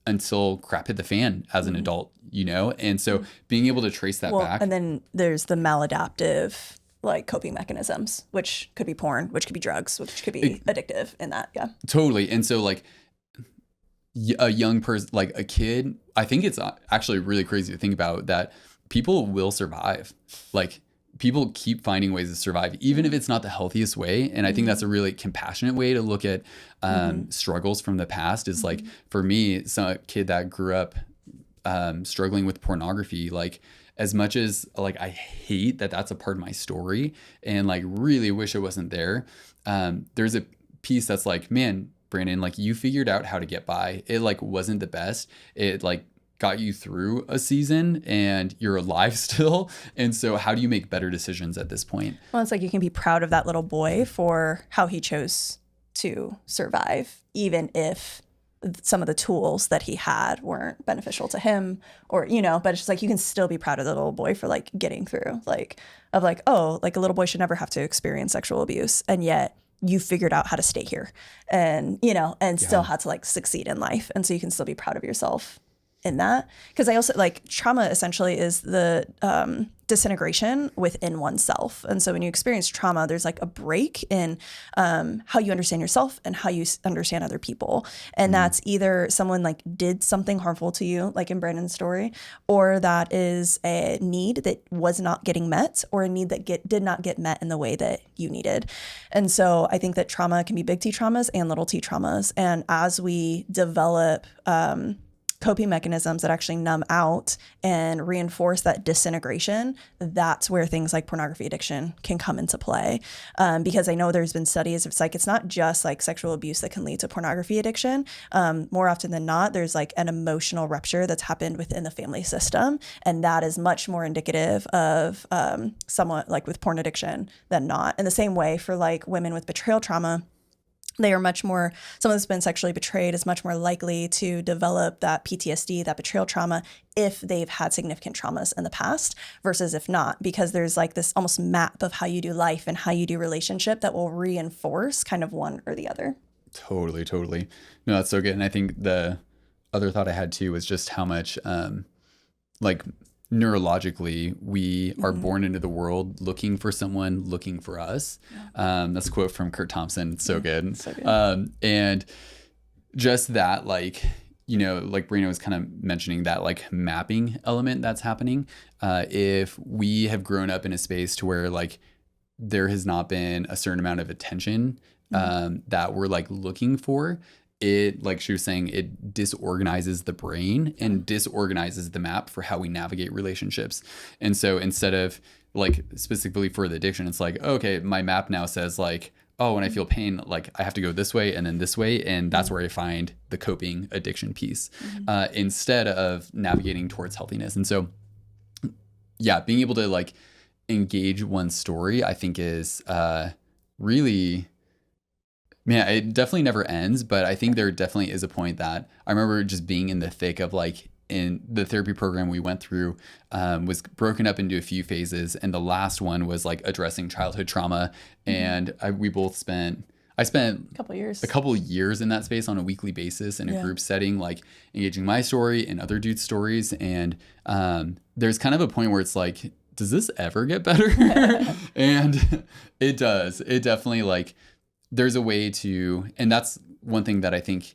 until crap hit the fan as an adult, And so being able to trace that back. And then there's the maladaptive like coping mechanisms, which could be porn, which could be drugs, which could be addictive in that. Yeah, totally. And so like a young person, like a kid, I think it's actually really crazy to think about that people will survive. Like people keep finding ways to survive, even if it's not the healthiest way. And I think that's a really compassionate way to look at struggles from the past is like, for me, some kid that grew up struggling with pornography, like as much as like I hate that that's a part of my story and like really wish it wasn't there, there's a piece that's like, man, Brandon, like you figured out how to get by. It like wasn't the best. It like got you through a season and you're alive still. And so how do you make better decisions at this point? Well, it's like you can be proud of that little boy for how he chose to survive, even if some of the tools that he had weren't beneficial to him or, but it's just like, you can still be proud of the little boy for like getting through oh, like a little boy should never have to experience sexual abuse. And yet you figured out how to stay here and, and still had to like succeed in life. And so you can still be proud of yourself in that. Because I also like trauma essentially is the disintegration within oneself. And so when you experience trauma, there's like a break in how you understand yourself and how you understand other people. And that's either someone like did something harmful to you, like in Brandon's story, or that is a need that was not getting met or a need that did not get met in the way that you needed. And so I think that trauma can be big T traumas and little T traumas. And as we develop coping mechanisms that actually numb out and reinforce that disintegration, that's where things like pornography addiction can come into play. Because I know there's been studies, it's not just like sexual abuse that can lead to pornography addiction. More often than not, there's like an emotional rupture that's happened within the family system. And that is much more indicative of someone like with porn addiction than not. In the same way for like women with betrayal trauma, they are much more, someone that's been sexually betrayed is much more likely to develop that PTSD, that betrayal trauma, if they've had significant traumas in the past versus if not, because there's like this almost map of how you do life and how you do relationship that will reinforce kind of one or the other. Totally. No, that's so good. And I think the other thought I had too was just how much like neurologically we are born into the world looking for someone looking for us. That's a quote from Kurt Thompson. It's so good. So good. And just that, like, like Breanna was kind of mentioning, that like mapping element that's happening. If we have grown up in a space to where like there has not been a certain amount of attention that we're like looking for, it, like she was saying, it disorganizes the brain and disorganizes the map for how we navigate relationships. And so instead of like specifically for the addiction, it's like, okay, my map now says like, oh, when I feel pain, like I have to go this way and then this way. And that's where I find the coping addiction piece instead of navigating towards healthiness. And so, yeah, being able to like engage one's story, I think is really, man, it definitely never ends. But I think there definitely is a point that I remember just being in the thick of like, in the therapy program we went through was broken up into a few phases. And the last one was like addressing childhood trauma. And I spent a couple of years in that space on a weekly basis in a group setting, like engaging my story and other dudes' stories. And there's kind of a point where it's like, does this ever get better? And it does. It definitely, like, there's a way to, and that's one thing that I think,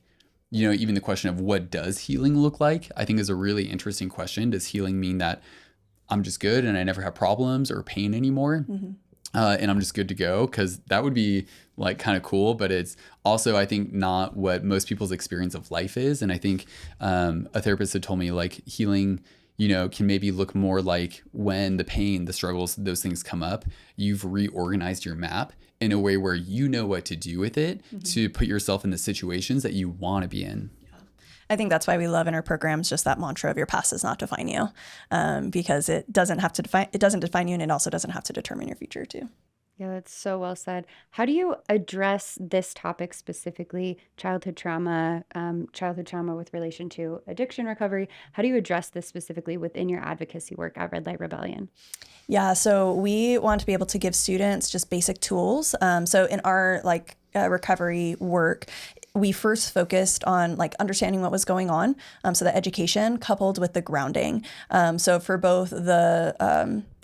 even the question of what does healing look like, I think is a really interesting question. Does healing mean that I'm just good and I never have problems or pain anymore? And I'm just good to go? Because that would be like kind of cool, but it's also, I think, not what most people's experience of life is. And I think a therapist had told me like healing, can maybe look more like when the pain, the struggles, those things come up, you've reorganized your map in a way where you know what to do with it to put yourself in the situations that you want to be in. I think that's why we love in our programs just that mantra of your past does not define you, because it doesn't define you, and it also doesn't have to determine your future too. Yeah, that's so well said. How do you address this topic specifically, childhood trauma with relation to addiction recovery? How do you address this specifically within your advocacy work at Red Light Rebellion? Yeah, so we want to be able to give students just basic tools. So in our recovery work, we first focused on like understanding what was going on. So the education coupled with the grounding. So for both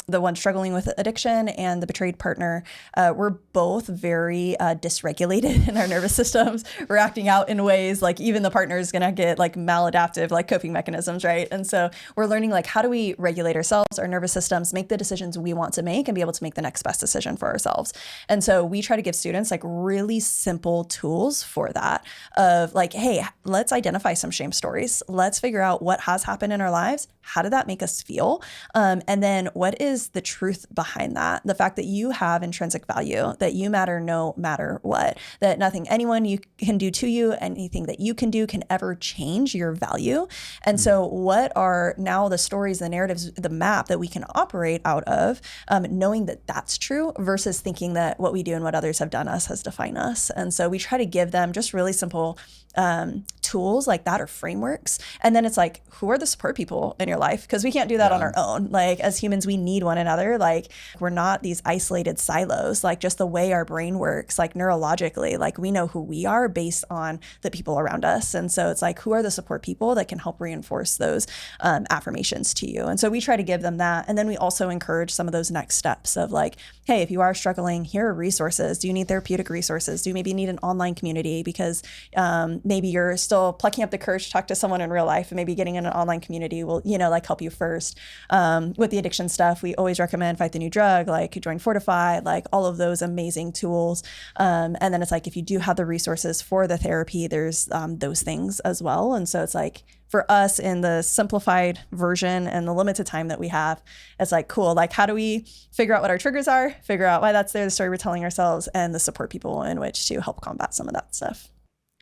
the one struggling with addiction and the betrayed partner, we're both very dysregulated in our nervous systems. We're acting out in ways like even the partner is going to get like maladaptive, like coping mechanisms, right? And so we're learning like how do we regulate ourselves, our nervous systems, make the decisions we want to make and be able to make the next best decision for ourselves. And so we try to give students like really simple tools for that of like, hey, let's identify some shame stories. Let's figure out what has happened in our lives. How did that make us feel? And then what is the truth behind that? The fact that you have intrinsic value, that you matter no matter what, that nothing anyone you can do to you, anything that you can do can ever change your value. And so what are now the stories, the narratives, the map that we can operate out of, knowing that that's true versus thinking that what we do and what others have done us has defined us. And so we try to give them just really simple tools like that or frameworks. And then it's like, who are the support people in your life? Because we can't do that on our own. Like as humans, we need one another. Like we're not these isolated silos, like just the way our brain works, like neurologically, like we know who we are based on the people around us. And so it's like, who are the support people that can help reinforce those affirmations to you? And so we try to give them that. And then we also encourage some of those next steps of like, hey, if you are struggling, here are resources. Do you need therapeutic resources? Do you maybe need an online community? Because maybe you're still plucking up the courage to talk to someone in real life, and maybe getting in an online community will, like help you first. With the addiction stuff, we always recommend Fight the New Drug, like Join Fortify, like all of those amazing tools. And then it's like, if you do have the resources for the therapy, there's those things as well. And so it's like, for us in the simplified version and the limited time that we have, it's like, cool, like how do we figure out what our triggers are, figure out why that's there, the story we're telling ourselves, and the support people in which to help combat some of that stuff.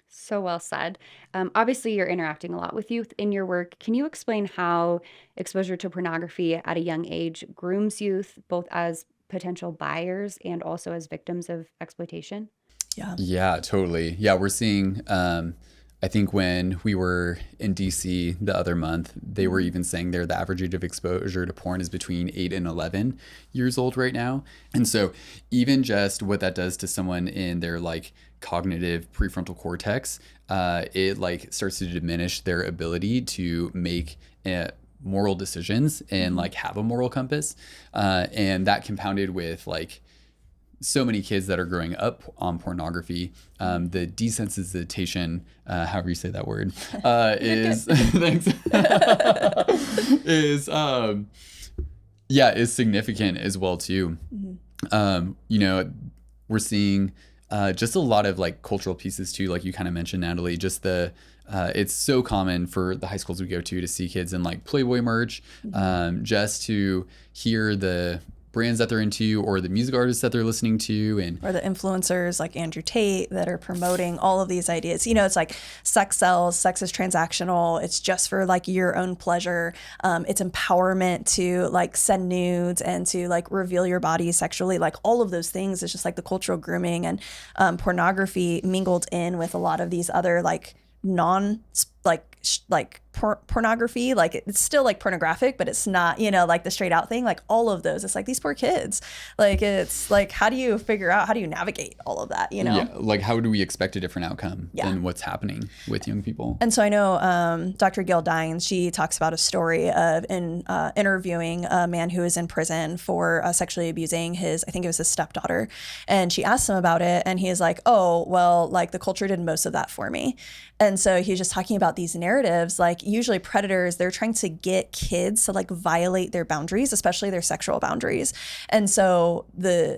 So well said. Obviously, you're interacting a lot with youth in your work. Can you explain how exposure to pornography at a young age grooms youth, both as potential buyers and also as victims of exploitation? Yeah, totally. Yeah, we're seeing, I think when we were in DC the other month, they were even saying there the average age of exposure to porn is between 8 and 11 years old right now. And so even just what that does to someone in their like cognitive prefrontal cortex, it like starts to diminish their ability to make moral decisions and like have a moral compass. And that compounded with like so many kids that are growing up on pornography, the desensitization, however you say that word, is thanks, is significant as well too. You know, we're seeing just a lot of like cultural pieces too, like you kind of mentioned, Natalie. Just it's so common for the high schools we go to see kids in like Playboy merch, just to hear the brands that they're into or the music artists that they're listening to, and or the influencers like Andrew Tate that are promoting all of these ideas. You know, it's like sex sells, sex is transactional, it's just for like your own pleasure. It's empowerment to like send nudes and to like reveal your body sexually. Like all of those things is just like the cultural grooming and pornography mingled in with a lot of these other like pornography. Like it's still like pornographic, but it's not, you know, like the straight out thing. Like all of those, it's like these poor kids. Like it's like, how do you navigate all of that, you know? Yeah, like how do we expect a different outcome than what's happening with young people? And so I know Dr. Gail Dines, she talks about a story of interviewing a man who was in prison for sexually abusing I think it was his stepdaughter. And she asked him about it, and he is like, oh, well, like the culture did most of that for me. And so he's just talking about these narratives, like usually predators, they're trying to get kids to like violate their boundaries, especially their sexual boundaries. And so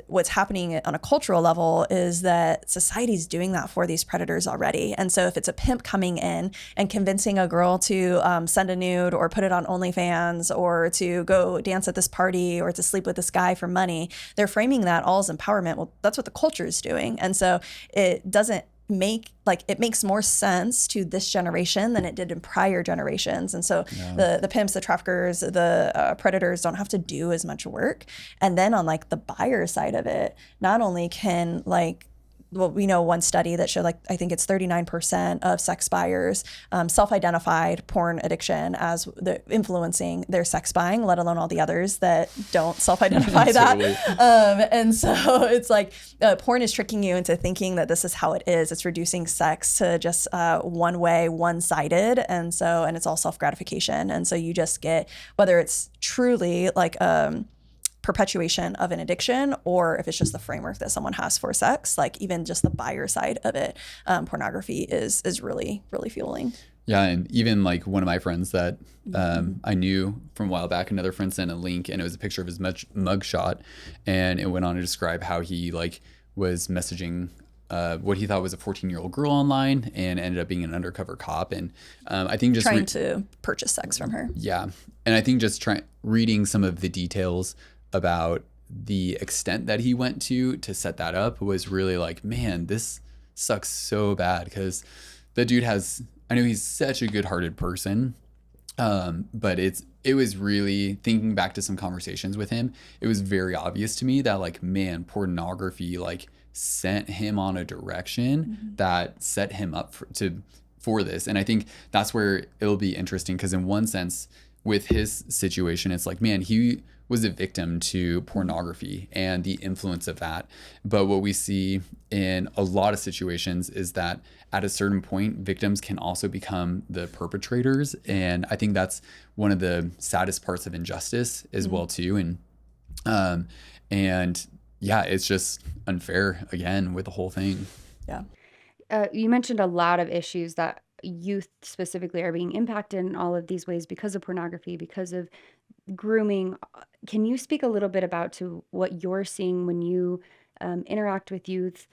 what's happening on a cultural level is that society's doing that for these predators already. And so if it's a pimp coming in and convincing a girl to send a nude or put it on OnlyFans or to go dance at this party or to sleep with this guy for money, they're framing that all as empowerment. Well, that's what the culture is doing. And so it makes more sense to this generation than it did in prior generations. And so the pimps, the traffickers, the predators don't have to do as much work. And then on like the buyer side of it, not only can like, well, we know one study that showed like, I think it's 39% of sex buyers self-identified porn addiction as the influencing their sex buying, let alone all the others that don't self-identify that. And so it's like porn is tricking you into thinking that this is how it is. It's reducing sex to just one way, one-sided. And it's all self-gratification. And so you just get, whether it's truly like perpetuation of an addiction, or if it's just the framework that someone has for sex, like even just the buyer side of it, pornography is really, really fueling. Yeah, and even like one of my friends that I knew from a while back, another friend sent a link, and it was a picture of his mugshot, and it went on to describe how he like was messaging what he thought was a 14-year-old girl online, and ended up being an undercover cop. And I think just trying to purchase sex from her. Yeah, and I think just reading some of the details about the extent that he went to set that up was really like, man, this sucks so bad, because the dude I know he's such a good-hearted person, but it was really, thinking back to some conversations with him, it was very obvious to me that like, man, pornography like sent him on a direction that set him up for this. And I think that's where it'll be interesting, because in one sense with his situation, it's like, man, he was a victim to pornography and the influence of that. But what we see in a lot of situations is that at a certain point, victims can also become the perpetrators. And I think that's one of the saddest parts of injustice as well too. And yeah, it's just unfair again with the whole thing. Yeah. You mentioned a lot of issues that youth specifically are being impacted in all of these ways because of pornography, because of grooming. Can you speak a little bit about to what you're seeing when you interact with youth,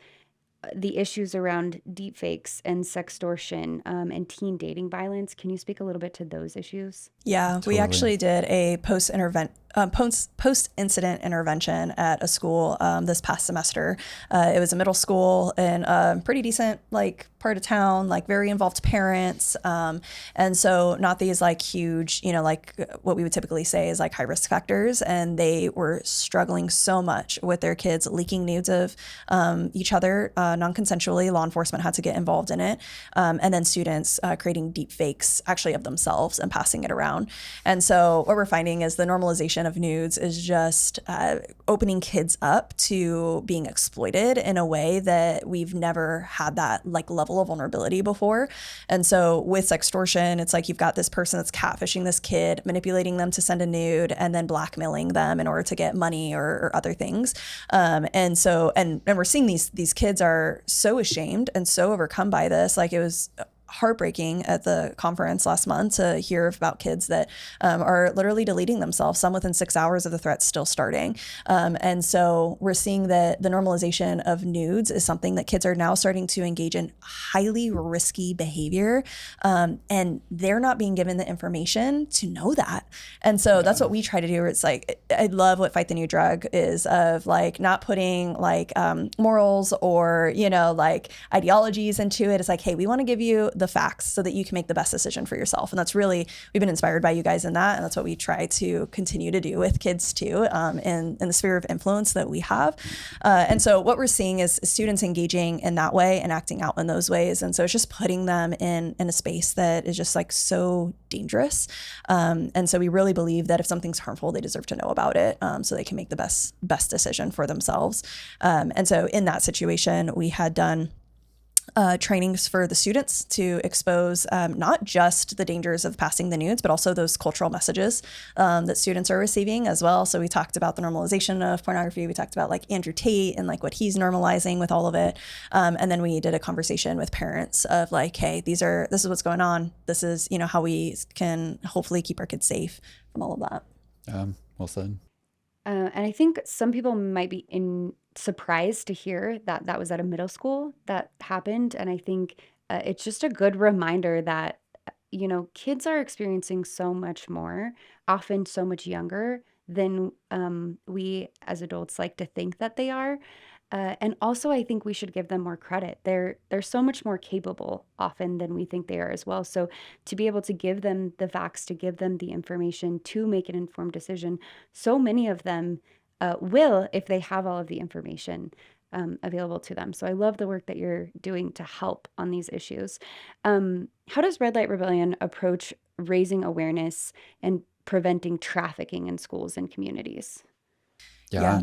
the issues around deepfakes and sextortion and teen dating violence? Can you speak a little bit to those issues? Yeah, Totally. We actually did a post-incident intervention at a school this past semester. It was a middle school in a pretty decent like part of town, like very involved parents. And so not these like huge, you know, like what we would typically say is like high risk factors. And they were struggling so much with their kids leaking nudes of each other non-consensually. Law enforcement had to get involved in it. And then students creating deep fakes actually of themselves and passing it around. And so what we're finding is the normalization normalization of nudes is just opening kids up to being exploited in a way that we've never had that like level of vulnerability before. And so with sextortion, it's like you've got this person that's catfishing this kid, manipulating them to send a nude, and then blackmailing them in order to get money or other things. And we're seeing these kids are so ashamed and so overcome by this. Like, it was heartbreaking at the conference last month to hear about kids that are literally deleting themselves, some within 6 hours of the threat still starting. And so we're seeing that the normalization of nudes is something that kids are now starting to engage in highly risky behavior. And they're not being given the information to know that. And so that's what we try to do. It's like, I love what Fight the New Drug is, of like not putting like morals or, like ideologies into it. It's like, hey, we want to give you the facts so that you can make the best decision for yourself. And that's really, we've been inspired by you guys in that. And that's what we try to continue to do with kids too, in the sphere of influence that we have. And so what we're seeing is students engaging in that way and acting out in those ways. And so it's just putting them in a space that is just like so dangerous. And so we really believe that if something's harmful, they deserve to know about it, so they can make the best decision for themselves. And so in that situation, we had done trainings for the students to expose not just the dangers of passing the nudes, but also those cultural messages that students are receiving as well. So we talked about the normalization of pornography. We talked about like Andrew Tate and like what he's normalizing with all of it. And then we did a conversation with parents of like, hey, this is what's going on. This is, how we can hopefully keep our kids safe from all of that. Well said. And I think some people might be surprised to hear that that was at a middle school that happened. And I think it's just a good reminder that, kids are experiencing so much more, often so much younger than we as adults like to think that they are. And also, I think we should give them more credit. They're so much more capable often than we think they are as well. So to be able to give them the facts, to give them the information to make an informed decision, so many of them will if they have all of the information available to them. So I love the work that you're doing to help on these issues. How does Red Light Rebellion approach raising awareness and preventing trafficking in schools and communities? Yeah.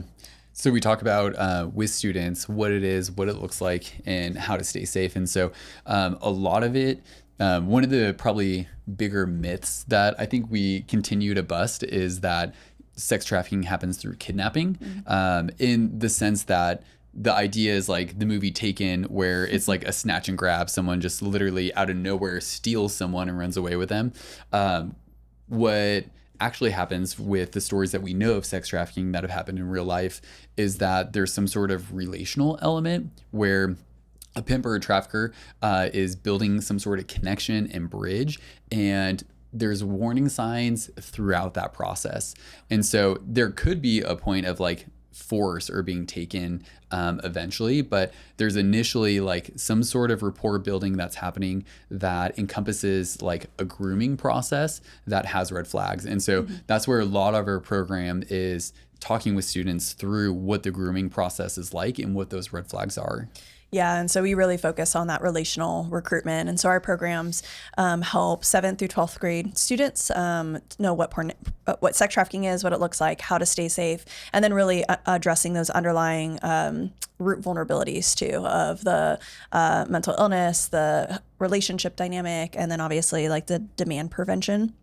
So we talk about with students what it is, what it looks like, and how to stay safe. And so a lot of it, one of the probably bigger myths that I think we continue to bust is that sex trafficking happens through kidnapping, in the sense that the idea is like the movie Taken, where it's like a snatch and grab. Someone just literally out of nowhere steals someone and runs away with them. What actually happens with the stories that we know of sex trafficking that have happened in real life is that there's some sort of relational element where a pimp or a trafficker is building some sort of connection and bridge, and there's warning signs throughout that process. And so there could be a point of like force or being taken eventually, but there's initially like some sort of rapport building that's happening that encompasses like a grooming process that has red flags. And so that's where a lot of our program is talking with students through what the grooming process is like and what those red flags are. Yeah, and so we really focus on that relational recruitment. And so our programs help 7th through 12th grade students know what sex trafficking is, what it looks like, how to stay safe, and then really addressing those underlying root vulnerabilities too, of the mental illness, the relationship dynamic, and then obviously like the demand prevention.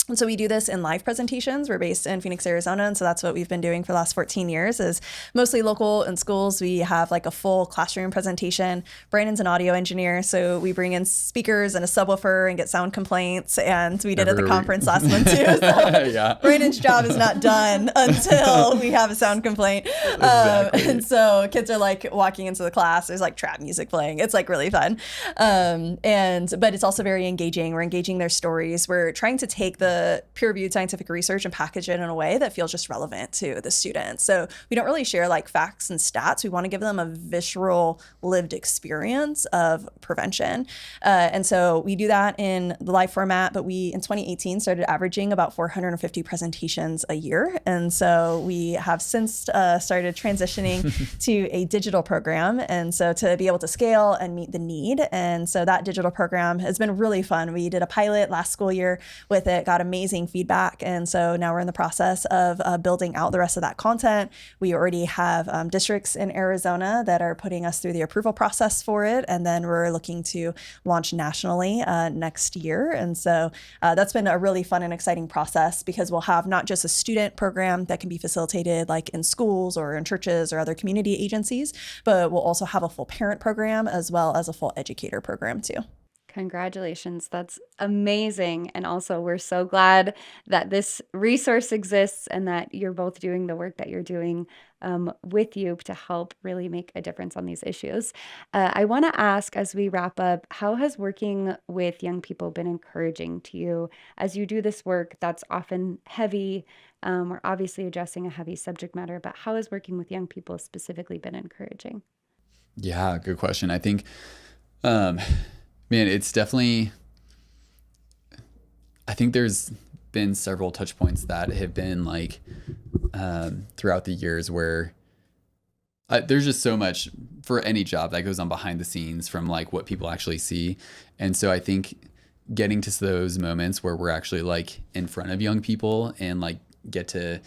And so we do this in live presentations. We're based in Phoenix, Arizona. And so that's what we've been doing for the last 14 years, is mostly local in schools. We have like a full classroom presentation. Brandon's an audio engineer. So we bring in speakers and a subwoofer and get sound complaints. And we did at the conference last month too. So Brandon's job is not done until we have a sound complaint. Exactly. And so kids are like walking into the class. There's like trap music playing. It's like really fun. But it's also very engaging. We're engaging their stories. We're trying to take the peer-reviewed scientific research and package it in a way that feels just relevant to the students. So we don't really share like facts and stats. We want to give them a visceral lived experience of prevention. And so we do that in the live format, but we in 2018 started averaging about 450 presentations a year. And so we have since started transitioning to a digital program. And so to be able to scale and meet the need. And so that digital program has been really fun. We did a pilot last school year with it, got a amazing feedback. And so now we're in the process of building out the rest of that content. We already have districts in Arizona that are putting us through the approval process for it. And then we're looking to launch nationally next year. And so that's been a really fun and exciting process, because we'll have not just a student program that can be facilitated like in schools or in churches or other community agencies, but we'll also have a full parent program as well as a full educator program too. Congratulations. That's amazing. And also, we're so glad that this resource exists and that you're both doing the work that you're doing with you to help really make a difference on these issues. I want to ask, as we wrap up, how has working with young people been encouraging to you as you do this work that's often heavy? We're obviously addressing a heavy subject matter, but how has working with young people specifically been encouraging? Yeah, good question. I think, man, it's definitely, I think there's been several touch points that have been like throughout the years where there's just so much for any job that goes on behind the scenes from like what people actually see. And so I think getting to those moments where we're actually like in front of young people and like get to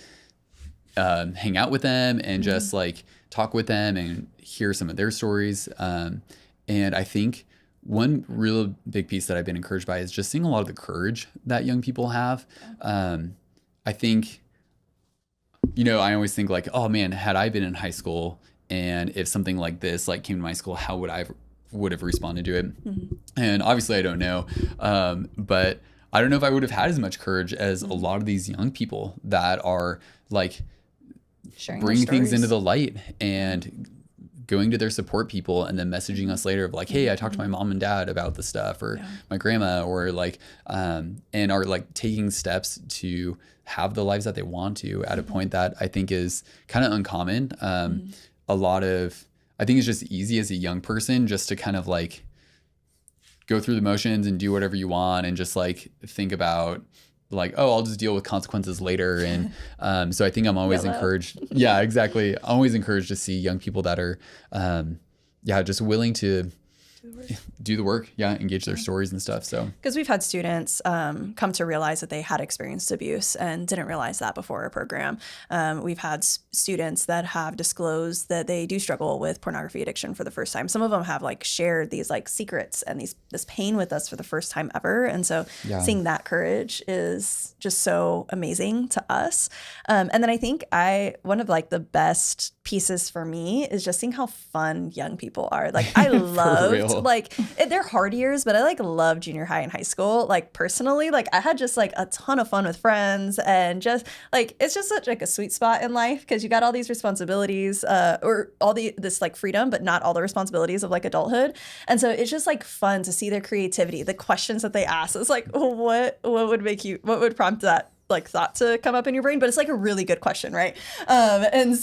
hang out with them and just like talk with them and hear some of their stories. And I think one real big piece that I've been encouraged by is just seeing a lot of the courage that young people have. I think, I always think like, oh man, had I been in high school and if something like this like came to my school, how would have responded to it? And obviously I don't know. But I don't know if I would have had as much courage as a lot of these young people that are like bringing things into the light and going to their support people and then messaging us later of like, hey, I talked to my mom and dad about this stuff, or my grandma, or like, and are like taking steps to have the lives that they want to at a point that I think is kind of uncommon. I think it's just easy as a young person just to kind of like go through the motions and do whatever you want and just like think about like, oh, I'll just deal with consequences later. And so I think I'm always encouraged. Yeah, exactly. I'm always encouraged to see young people that are, just willing to do the work. Yeah, engage their stories and stuff. So because we've had students come to realize that they had experienced abuse and didn't realize that before our program. We've had students that have disclosed that they do struggle with pornography addiction for the first time. Some of them have like shared these like secrets and this pain with us for the first time ever. And so seeing that courage is just so amazing to us. And then I think one of like the best pieces for me is just seeing how fun young people are. Like I loved like they're hard years, but I like love junior high and high school. Like personally, like I had just like a ton of fun with friends, and just like it's just such like a sweet spot in life because you got all these responsibilities or all this like freedom, but not all the responsibilities of like adulthood. And so it's just like fun to see their creativity, the questions that they ask. It's like what would prompt that like thought to come up in your brain, but it's like a really good question, right? And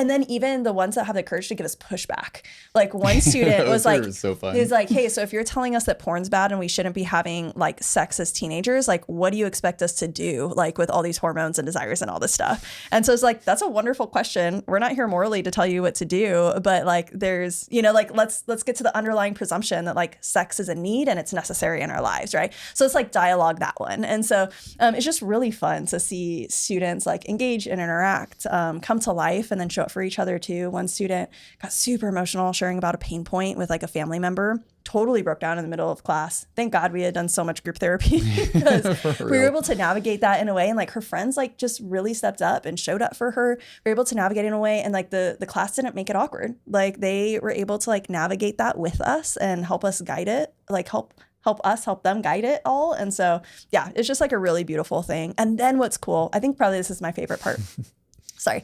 then even the ones that have the courage to give us pushback. Like one student was like, he was like, hey, so if you're telling us that porn's bad and we shouldn't be having like sex as teenagers, like what do you expect us to do like with all these hormones and desires and all this stuff? And so it's like, that's a wonderful question. We're not here morally to tell you what to do, but like there's, like let's get to the underlying presumption that like sex is a need and it's necessary in our lives, right? So it's like dialogue that one. And so it's just really fun to see students like engage and interact, come to life, and then show up for each other too. One student got super emotional sharing about a pain point with like a family member, totally broke down in the middle of class. Thank God we had done so much group therapy because we were able to navigate that in a way. And like her friends like just really stepped up and showed up for her. We were able to navigate in a way, and like the class didn't make it awkward. Like they were able to like navigate that with us and help us guide it, like help us help them guide it all. And so, yeah, it's just like a really beautiful thing. And then what's cool, I think probably this is my favorite part. Sorry.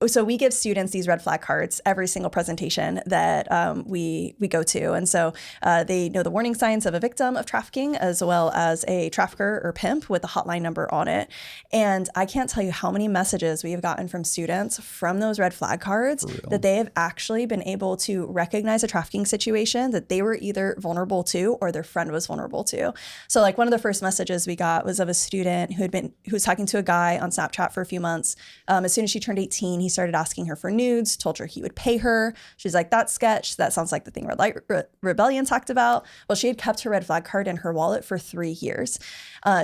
So we give students these red flag cards every single presentation that we go to. And so they know the warning signs of a victim of trafficking as well as a trafficker or pimp with a hotline number on it. And I can't tell you how many messages we have gotten from students from those red flag cards that they have actually been able to recognize a trafficking situation that they were either vulnerable to or their friend was vulnerable to. So like one of the first messages we got was of a student who was talking to a guy on Snapchat for a few months. As soon as she turned 18, he started asking her for nudes, told her he would pay her. She's like, that's sketch. That sounds like the thing Red Light Rebellion talked about. Well, she had kept her red flag card in her wallet for 3 years.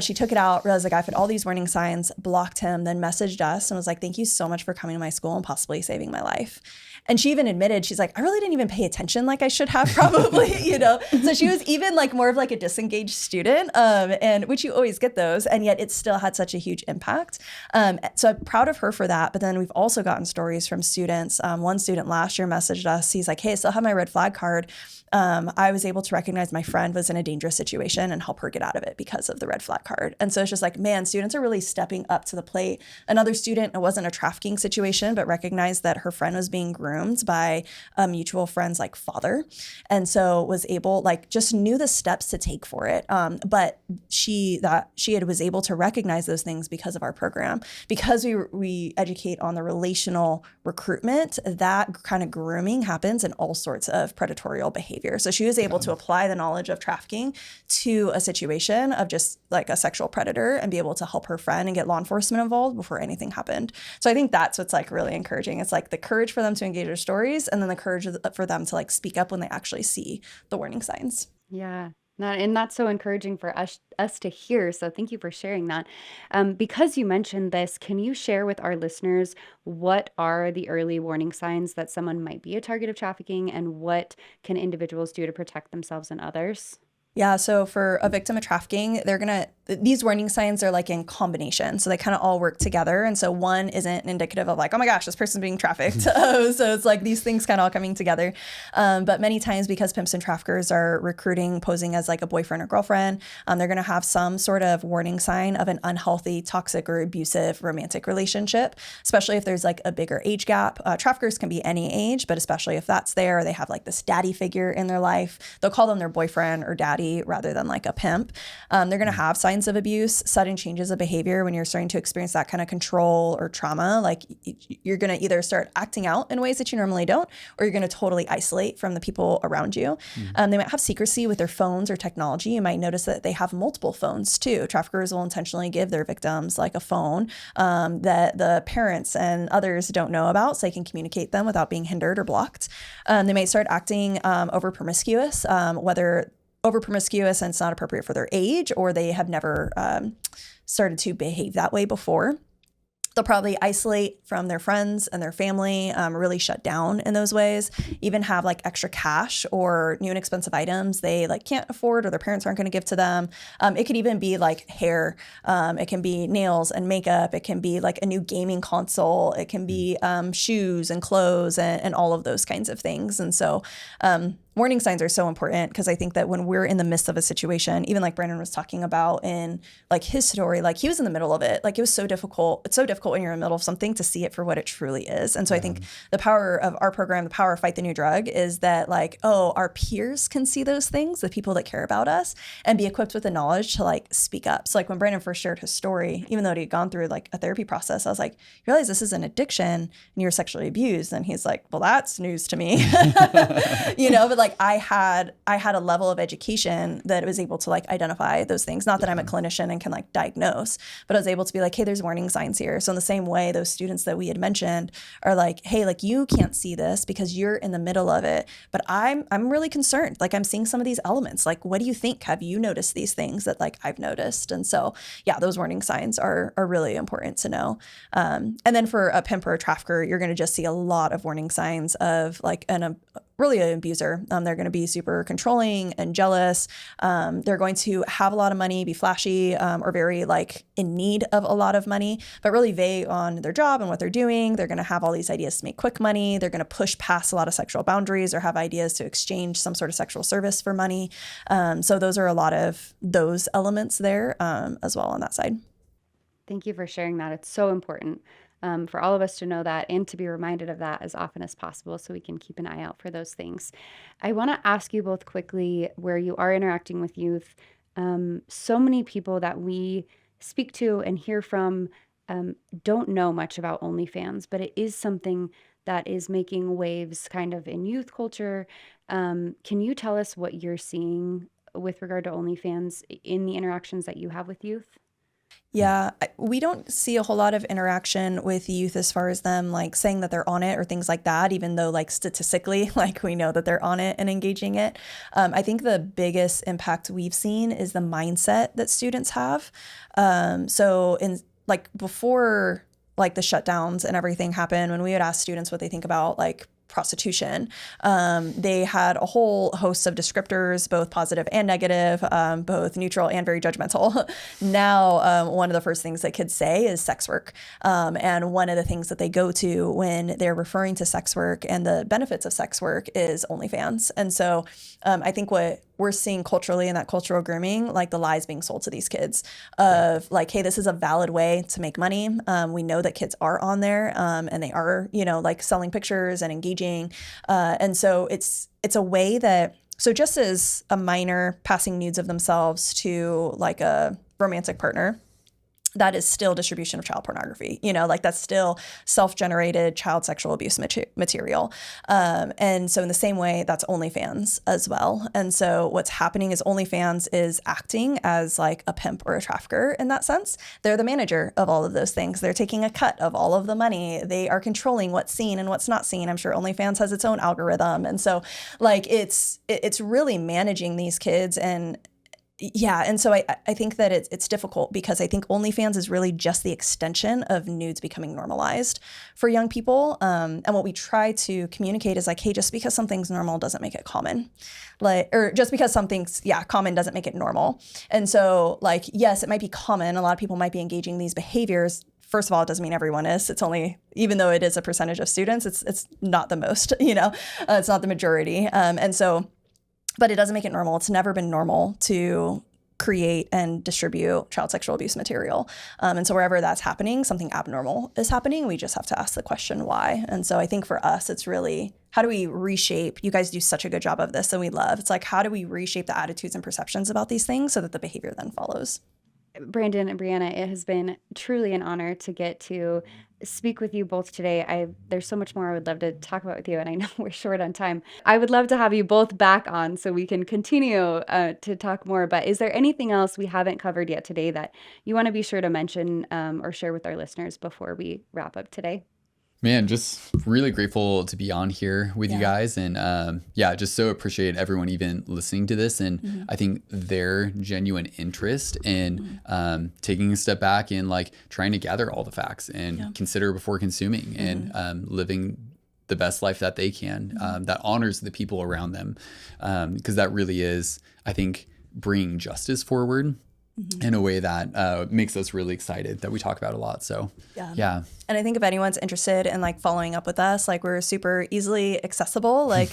She took it out, realized the guy had all these warning signs, blocked him, then messaged us and was like, thank you so much for coming to my school and possibly saving my life. And she even admitted, she's like, I really didn't even pay attention like I should have probably, you know? So she was even like more of like a disengaged student, and which you always get those, and yet it still had such a huge impact. So I'm proud of her for that. But then we've also gotten stories from students. One student last year messaged us. He's like, hey, I still have my red flag card. I was able to recognize my friend was in a dangerous situation and help her get out of it because of the red flag card. And so it's just like, man, students are really stepping up to the plate. Another student, it wasn't a trafficking situation, but recognized that her friend was being groomed by a mutual friend's like father. And so was able, like, just knew the steps to take for it. But she was able to recognize those things because of our program, because we educate on the relational recruitment. That kind of grooming happens in all sorts of predatory behavior. So she was able to apply the knowledge of trafficking to a situation of just like a sexual predator and be able to help her friend and get law enforcement involved before anything happened. So I think that's what's like really encouraging. It's like the courage for them to engage their stories, and then the courage for them to like speak up when they actually see the warning signs. Yeah. And that's so encouraging for us to hear. So thank you for sharing that. Because you mentioned this, can you share with our listeners what are the early warning signs that someone might be a target of trafficking, and what can individuals do to protect themselves and others? Yeah, so for a victim of trafficking, these warning signs are like in combination. So they kind of all work together. And so one isn't indicative of like, oh my gosh, this person's being trafficked. So it's like these things kind of all coming together. But many times, because pimps and traffickers are recruiting, posing as like a boyfriend or girlfriend, they're going to have some sort of warning sign of an unhealthy, toxic, or abusive romantic relationship, especially if there's like a bigger age gap. Traffickers can be any age, but especially if that's there, they have like this daddy figure in their life. They'll call them their boyfriend or daddy rather than like a pimp. They're going to have signs of abuse, sudden changes of behavior when you're starting to experience that kind of control or trauma. Like you're going to either start acting out in ways that you normally don't, or you're going to totally isolate from the people around you. They might have secrecy with their phones or technology. You might notice that they have multiple phones too. Traffickers will intentionally give their victims like a phone that the parents and others don't know about, so they can communicate them without being hindered or blocked. They might start acting over promiscuous, whether over promiscuous and it's not appropriate for their age, or they have never started to behave that way before. They'll probably isolate from their friends and their family, really shut down in those ways, even have like extra cash or new and expensive items they like can't afford or their parents aren't going to give to them. It could even be like hair. It can be nails and makeup. It can be like a new gaming console. It can be shoes and clothes and all of those kinds of things. And so warning signs are so important, because I think that when we're in the midst of a situation, even like Brandon was talking about in like his story, like he was in the middle of it. Like it was so difficult. It's so difficult when you're in the middle of something to see it for what it truly is. And so I think the power of our program, the power of Fight the New Drug, is that like, oh, our peers can see those things, the people that care about us, and be equipped with the knowledge to like speak up. So like when Brandon first shared his story, even though he'd gone through like a therapy process, I was like, you realize this is an addiction and you're sexually abused? And he's like, well, that's news to me. You know, but like I had a level of education that was able to like identify those things. Not that I'm a clinician and can like diagnose, but I was able to be like, hey, there's warning signs here. So in the same way, those students that we had mentioned are like, hey, like you can't see this because you're in the middle of it, but I'm really concerned. Like I'm seeing some of these elements. Like, what do you think? Have you noticed these things that like I've noticed? And so yeah, those warning signs are really important to know. And then for a pimp or a trafficker, you're going to just see a lot of warning signs of like really an abuser. They're going to be super controlling and jealous. They're going to have a lot of money, be flashy, or very like in need of a lot of money, but really vague on their job and what they're doing. They're going to have all these ideas to make quick money. They're going to push past a lot of sexual boundaries or have ideas to exchange some sort of sexual service for money. So those are a lot of those elements there as well on that side. Thank you for sharing that. It's so important for all of us to know that and to be reminded of that as often as possible, so we can keep an eye out for those things. I want to ask you both quickly, where you are interacting with youth, so many people that we speak to and hear from don't know much about OnlyFans, but it is something that is making waves kind of in youth culture. Can you tell us what you're seeing with regard to OnlyFans in the interactions that you have with youth? Yeah, we don't see a whole lot of interaction with youth as far as them like saying that they're on it or things like that, even though like statistically, like we know that they're on it and engaging it. I think the biggest impact we've seen is the mindset that students have. So in like before like the shutdowns and everything happened, when we would ask students what they think about like prostitution, they had a whole host of descriptors, both positive and negative, both neutral and very judgmental. Now, one of the first things that kids say is sex work. And one of the things that they go to when they're referring to sex work and the benefits of sex work is OnlyFans. And so I think what we're seeing culturally in that cultural grooming, like the lies being sold to these kids of like, hey, this is a valid way to make money. We know that kids are on there and they are, you know, like selling pictures and engaging. And so it's a way that, so just as a minor passing nudes of themselves to like a romantic partner, that is still distribution of child pornography, you know, like that's still self-generated child sexual abuse material. And so in the same way, that's OnlyFans as well. And so what's happening is OnlyFans is acting as like a pimp or a trafficker in that sense. They're the manager of all of those things. They're taking a cut of all of the money. They are controlling what's seen and what's not seen. I'm sure OnlyFans has its own algorithm. And so like it's really managing these kids. And yeah, and so I think that it's difficult because I think OnlyFans is really just the extension of nudes becoming normalized for young people. And what we try to communicate is like, hey, just because something's normal doesn't make it common. Like, or just because something's, common doesn't make it normal. And so like, yes, it might be common. A lot of people might be engaging these behaviors. First of all, it doesn't mean everyone is. It's only, even though it is a percentage of students, it's not the most, you know, it's not the majority. And so, but it doesn't make it normal. It's never been normal to create and distribute child sexual abuse material. And so wherever that's happening, something abnormal is happening. We just have to ask the question why. And so I think for us, it's really, how do we reshape? You guys do such a good job of this and we love. It's like, how do we reshape the attitudes and perceptions about these things so that the behavior then follows? Brandon and Breanna, it has been truly an honor to get to speak with you both today. There's so much more I would love to talk about with you, and I know we're short on time. I would love to have you both back on so we can continue to talk more. But is there anything else we haven't covered yet today that you want to be sure to mention or share with our listeners before we wrap up today? Man, just really grateful to be on here with you guys. And just so appreciate everyone even listening to this. And I think their genuine interest in taking a step back and like trying to gather all the facts and consider before consuming and living the best life that they can that honors the people around them. Because that really is, I think, bringing justice forward in a way that makes us really excited that we talk about a lot. So, yeah. And I think if anyone's interested in like following up with us, like we're super easily accessible. Like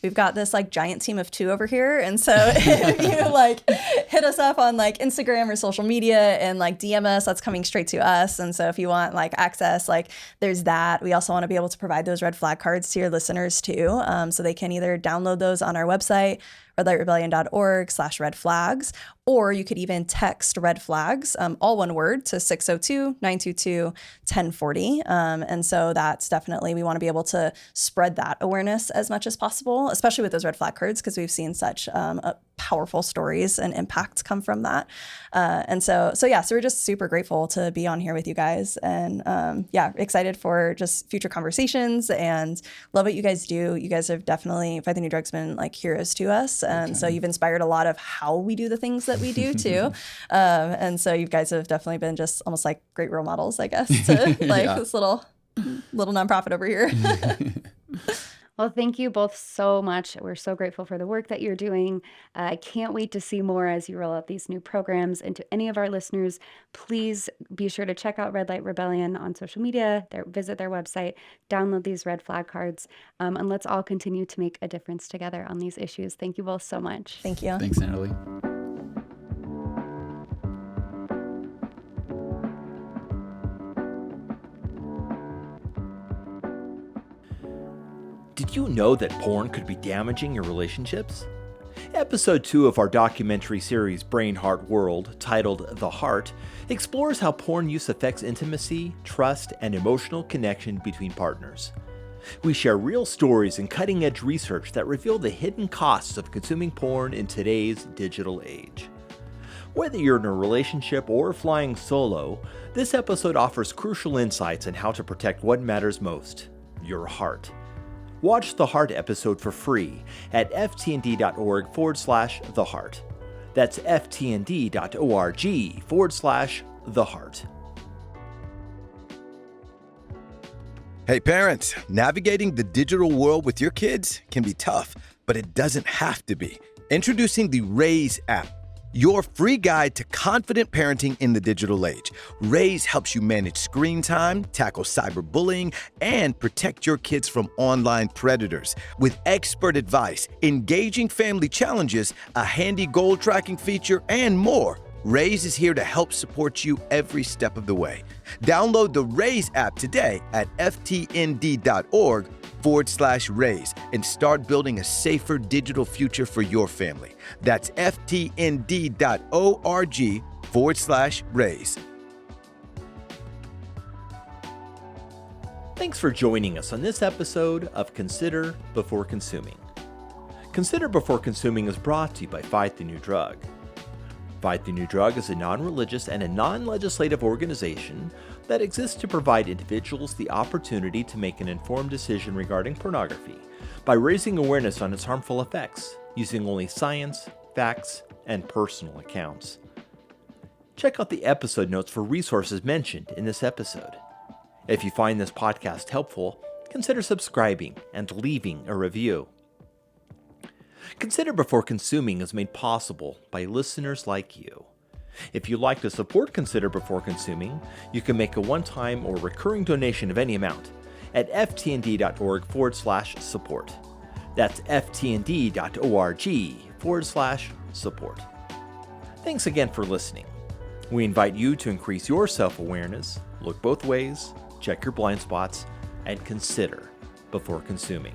we've got this like giant team of 2 over here. And so if you like hit us up on like Instagram or social media and like DM us, that's coming straight to us. And so if you want like access, like there's that. We also want to be able to provide those red flag cards to your listeners too. So they can either download those on our website, redlightrebellion.org/red flags, or you could even text red flags, all one word, to 602-922-1040. And so that's definitely, we want to be able to spread that awareness as much as possible, especially with those red flag cards, because we've seen such powerful stories and impacts come from that. So we're just super grateful to be on here with you guys, and excited for just future conversations, and love what you guys do. You guys have definitely, Fight the New Drug's been like heroes to us. And so you've inspired a lot of how we do the things that we do too. And so you guys have definitely been just almost like great role models, I guess, to like this little nonprofit over here. Well, thank you both so much. We're so grateful for the work that you're doing. I can't wait to see more as you roll out these new programs. And to any of our listeners, please be sure to check out Red Light Rebellion on social media, visit their website, download these red flag cards, and let's all continue to make a difference together on these issues. Thank you both so much. Thank you. Thanks, Natalie. Did you know that porn could be damaging your relationships? Episode 2 of our documentary series Brain Heart World, titled The Heart, explores how porn use affects intimacy, trust, and emotional connection between partners. We share real stories and cutting-edge research that reveal the hidden costs of consuming porn in today's digital age. Whether you're in a relationship or flying solo, this episode offers crucial insights on how to protect what matters most, your heart. Watch the Heart episode for free at ftnd.org/the heart. That's ftnd.org/the heart. Hey parents, navigating the digital world with your kids can be tough, but it doesn't have to be. Introducing the Raise app, your free guide to confident parenting in the digital age. Raise helps you manage screen time, tackle cyberbullying, and protect your kids from online predators. With expert advice, engaging family challenges, a handy goal tracking feature, and more, Raise is here to help support you every step of the way. Download the Raise app today at ftnd.org/raise and start building a safer digital future for your family. That's ftnd.org/raise. Thanks for joining us on this episode of Consider Before Consuming. Consider Before Consuming is brought to you by Fight the New Drug. Fight the New Drug is a non-religious and a non-legislative organization that exists to provide individuals the opportunity to make an informed decision regarding pornography by raising awareness on its harmful effects, using only science, facts, and personal accounts. Check out the episode notes for resources mentioned in this episode. If you find this podcast helpful, consider subscribing and leaving a review. Consider Before Consuming is made possible by listeners like you. If you'd like to support Consider Before Consuming, you can make a one-time or recurring donation of any amount at ftnd.org/support. That's ftnd.org/support. Thanks again for listening. We invite you to increase your self-awareness, look both ways, check your blind spots, and consider before consuming.